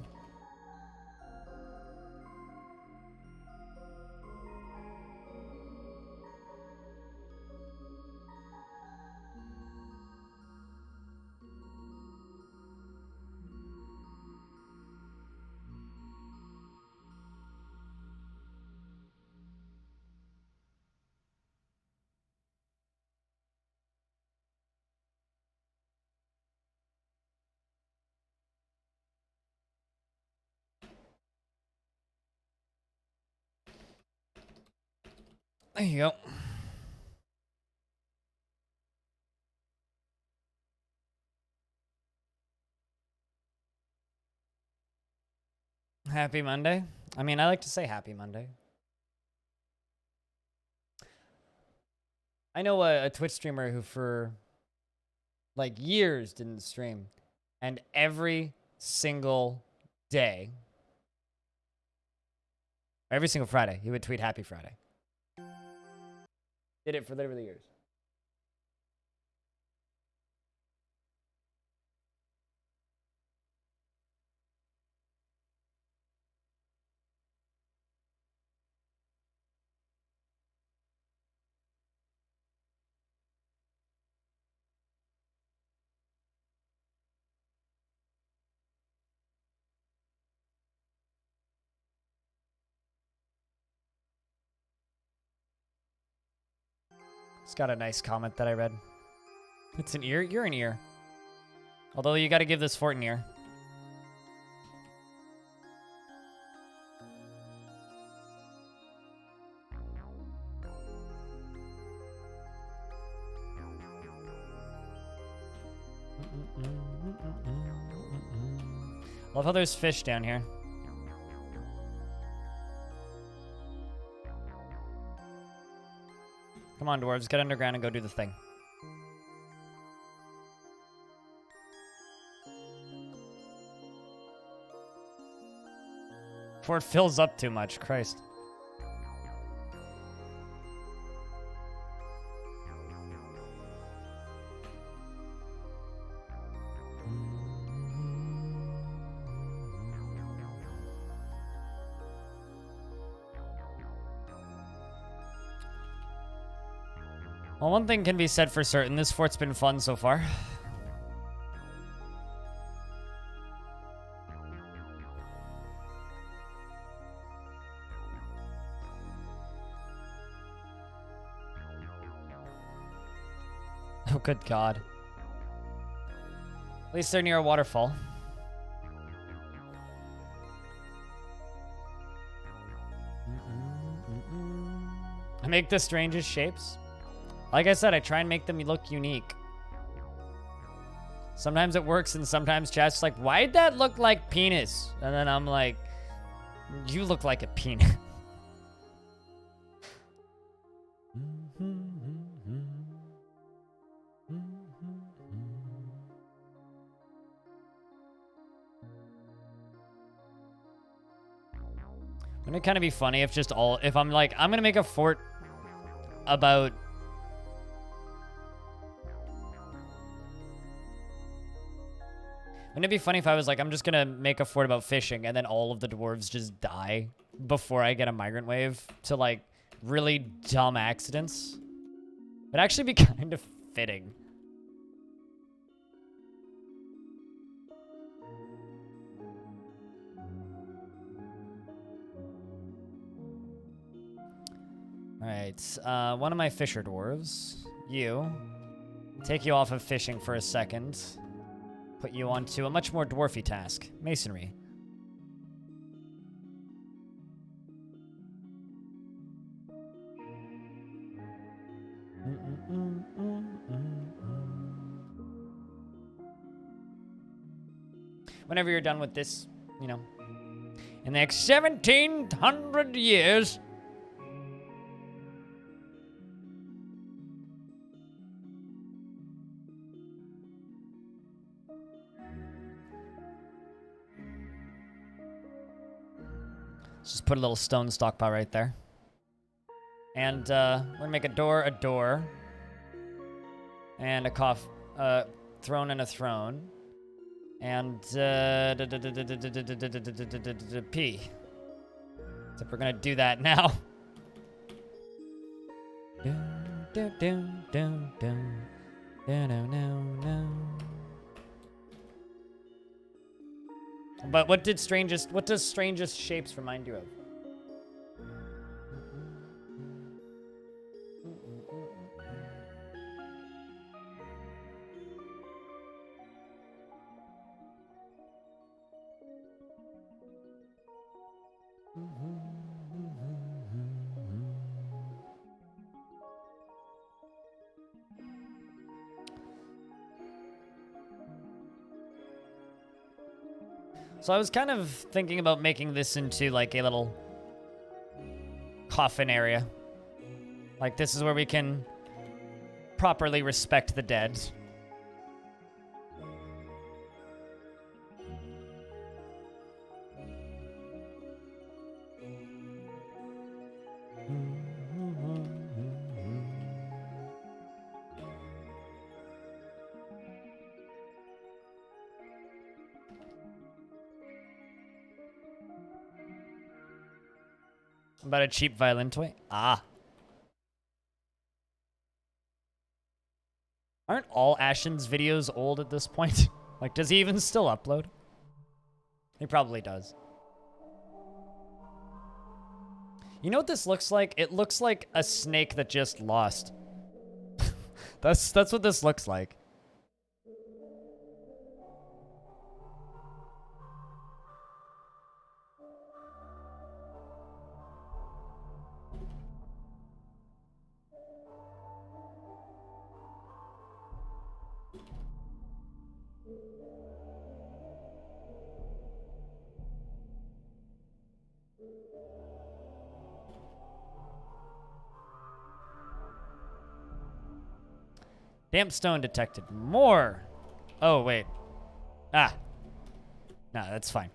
There you go. Happy Monday. I mean, I like to say happy Monday. I know a Twitch streamer who for like years didn't stream, and every single day Every single Friday, he would tweet Happy Friday. Did it for literally years. It's got a nice comment that I read. It's an ear? You're an ear. Although you gotta give this fort an ear. Love how there's fish down here. Come on, dwarves, get underground and go do the thing. Before it fills up too much, Christ. Well, one thing can be said for certain. This fort's been fun so far. Oh, good God. At least they're near a waterfall. I make the strangest shapes. Like I said, I try and make them look unique. Sometimes it works, and sometimes chat's like, why'd that look like penis? And then I'm like, you look like a penis. Wouldn't it kind of be funny if if I'm like, I'm gonna make a fort about... Wouldn't it be funny if I was like, I'm just gonna make a fort about fishing, and then all of the dwarves just die before I get a migrant wave to like really dumb accidents? It'd actually be kind of fitting. Alright, one of my fisher dwarves, you, take you off of fishing for a second. Put you onto a much more dwarfy task, masonry. Whenever you're done with this, you know, in the next 1700 years. Just put a little stone stockpile right there. And we're gonna make a door, and a throne and a throne. And P. Except we're gonna do that now. But what does strangest shapes remind you of? So I was kind of thinking about making this into like a little coffin area. Like this is where we can properly respect the dead. About a cheap violin toy? Ah. Aren't all Ashen's videos old at this point? Like, does he even still upload? He probably does. You know what this looks like? It looks like a snake that just lost. That's what this looks like. Damp stone detected. More. Oh, wait. Ah. Nah, that's fine.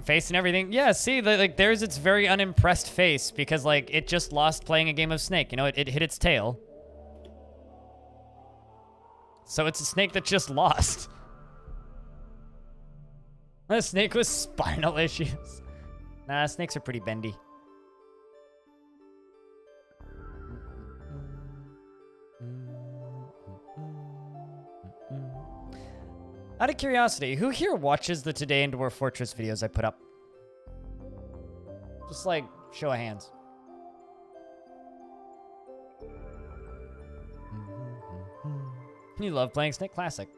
Face and everything. Yeah, see, like there's its very unimpressed face because like it just lost playing a game of Snake. You know, it hit its tail. So it's a snake that just lost. A snake with spinal issues. Nah, snakes are pretty bendy. Out of curiosity, who here watches the Today in Dwarf Fortress videos I put up? Just like, show of hands. You love playing Snake Classic.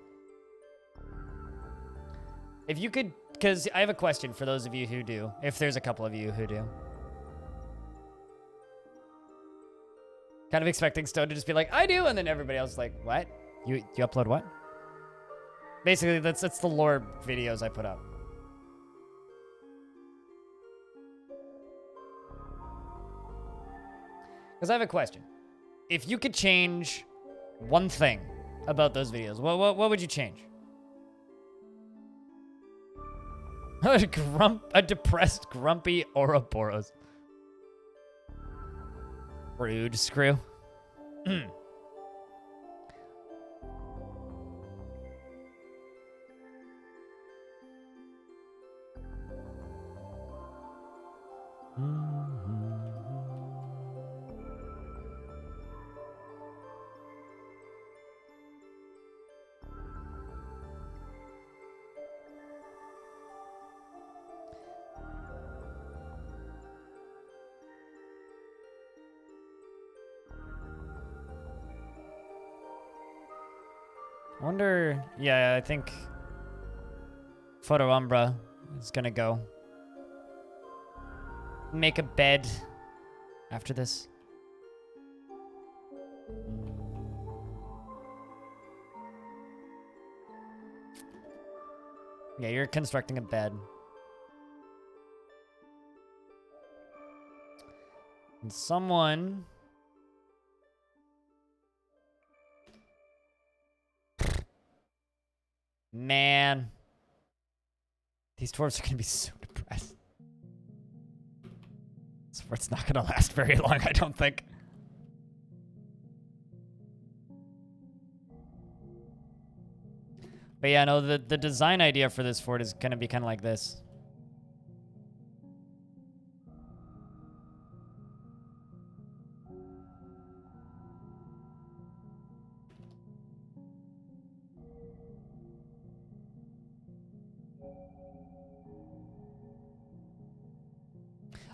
If you could, because I have a question for those of you who do, if there's a couple of you who do. Kind of expecting Stone to just be like, I do, and then everybody else is like, what? You upload what? Basically, that's the lore videos I put up. Because I have a question. If you could change one thing about those videos, what would you change? A depressed, grumpy Ouroboros. Rude, screw. I wonder, yeah, I think Photo Umbra is gonna go make a bed after this. Yeah, you're constructing a bed. And someone... Man. These dwarves are going to be so depressed. This fort's not going to last very long, I don't think. But yeah, no, the design idea for this fort is going to be kind of like this.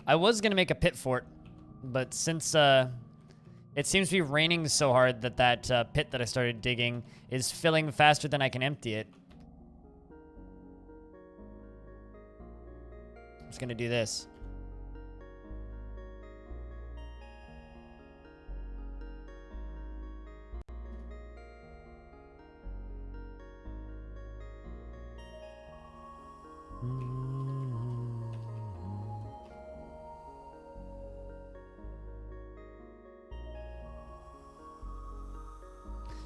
I was going to make a pit fort, but since it seems to be raining so hard that that pit that I started digging is filling faster than I can empty it, I'm just going to do this.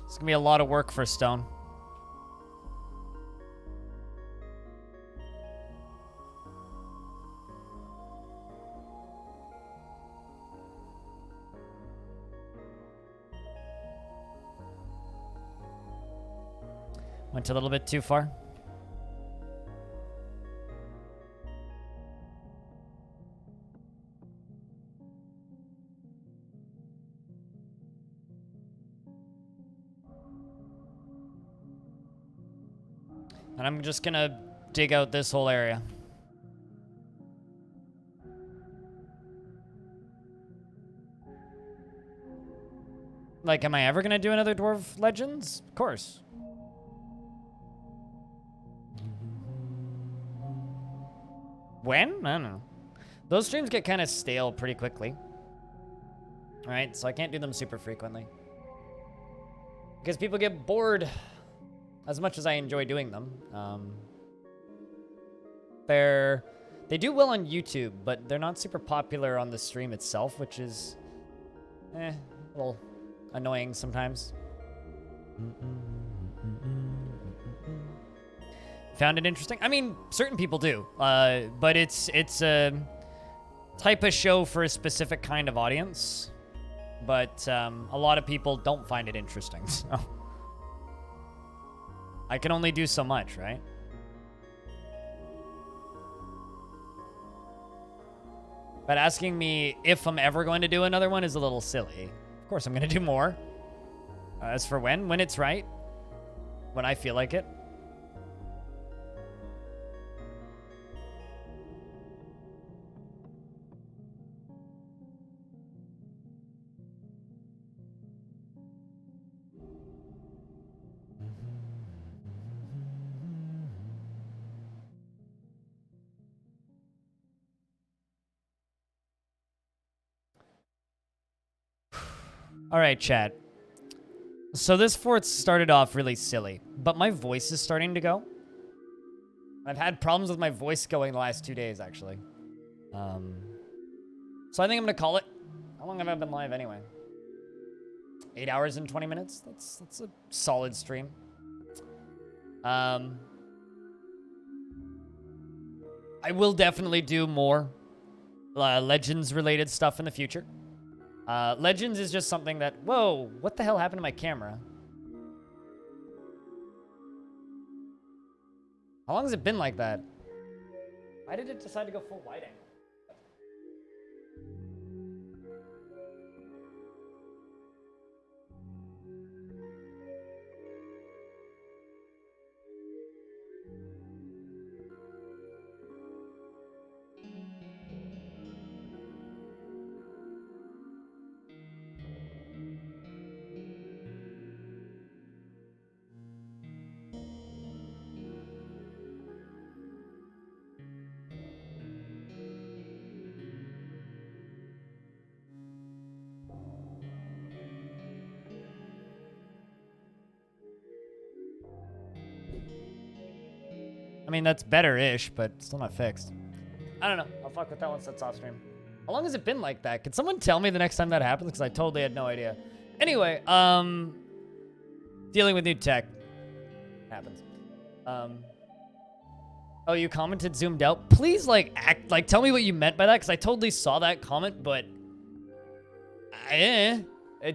It's gonna be a lot of work for stone. Went a little bit too far. And I'm just gonna dig out this whole area. Like, am I ever gonna do another Dwarf Legends? Of course. When? I don't know. Those streams get kind of stale pretty quickly. Alright, so I can't do them super frequently. Because people get bored as much as I enjoy doing them. They do well on YouTube, but they're not super popular on the stream itself, which is a little annoying sometimes. Found it interesting? I mean, certain people do, but it's a type of show for a specific kind of audience. But a lot of people don't find it interesting, so I can only do so much, right? But asking me if I'm ever going to do another one is a little silly. Of course I'm going to do more. As for when it's right. When I feel like it. All right, chat. So this fort started off really silly, but my voice is starting to go. I've had problems with my voice going the last 2 days, actually. So I think I'm gonna call it. How long have I been live anyway? 8 hours and 20 minutes. That's a solid stream. I will definitely do more Legends related stuff in the future. Legends is just something that, whoa, what the hell happened to my camera? How long has it been like that? Why did it decide to go full wide angle? I mean, that's better-ish, but still not fixed. I don't know. I'll fuck with that once that's off stream. How long has it been like that? Could someone tell me the next time that happens? Because I totally had no idea. Anyway, dealing with new tech. Happens. Oh, you commented zoomed out? Please, tell me what you meant by that, because I totally saw that comment, but... it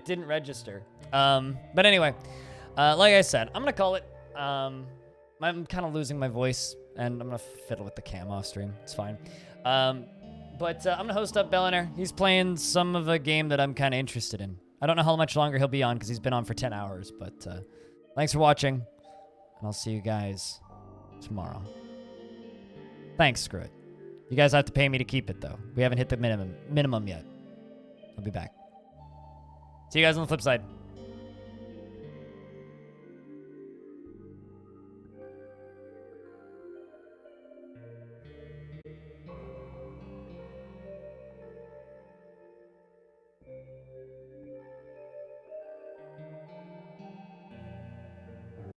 didn't register. But anyway, like I said, I'm gonna call it. I'm kind of losing my voice, and I'm gonna fiddle with the cam off stream. It's fine. But I'm gonna host up Billionaire. He's playing some of a game that I'm kind of interested in. I don't know how much longer he'll be on, because he's been on for 10 hours, but thanks for watching, and I'll see you guys tomorrow. Thanks, screw it. You guys have to pay me to keep it, though. We haven't hit the minimum yet. I'll be back. See you guys on the flip side.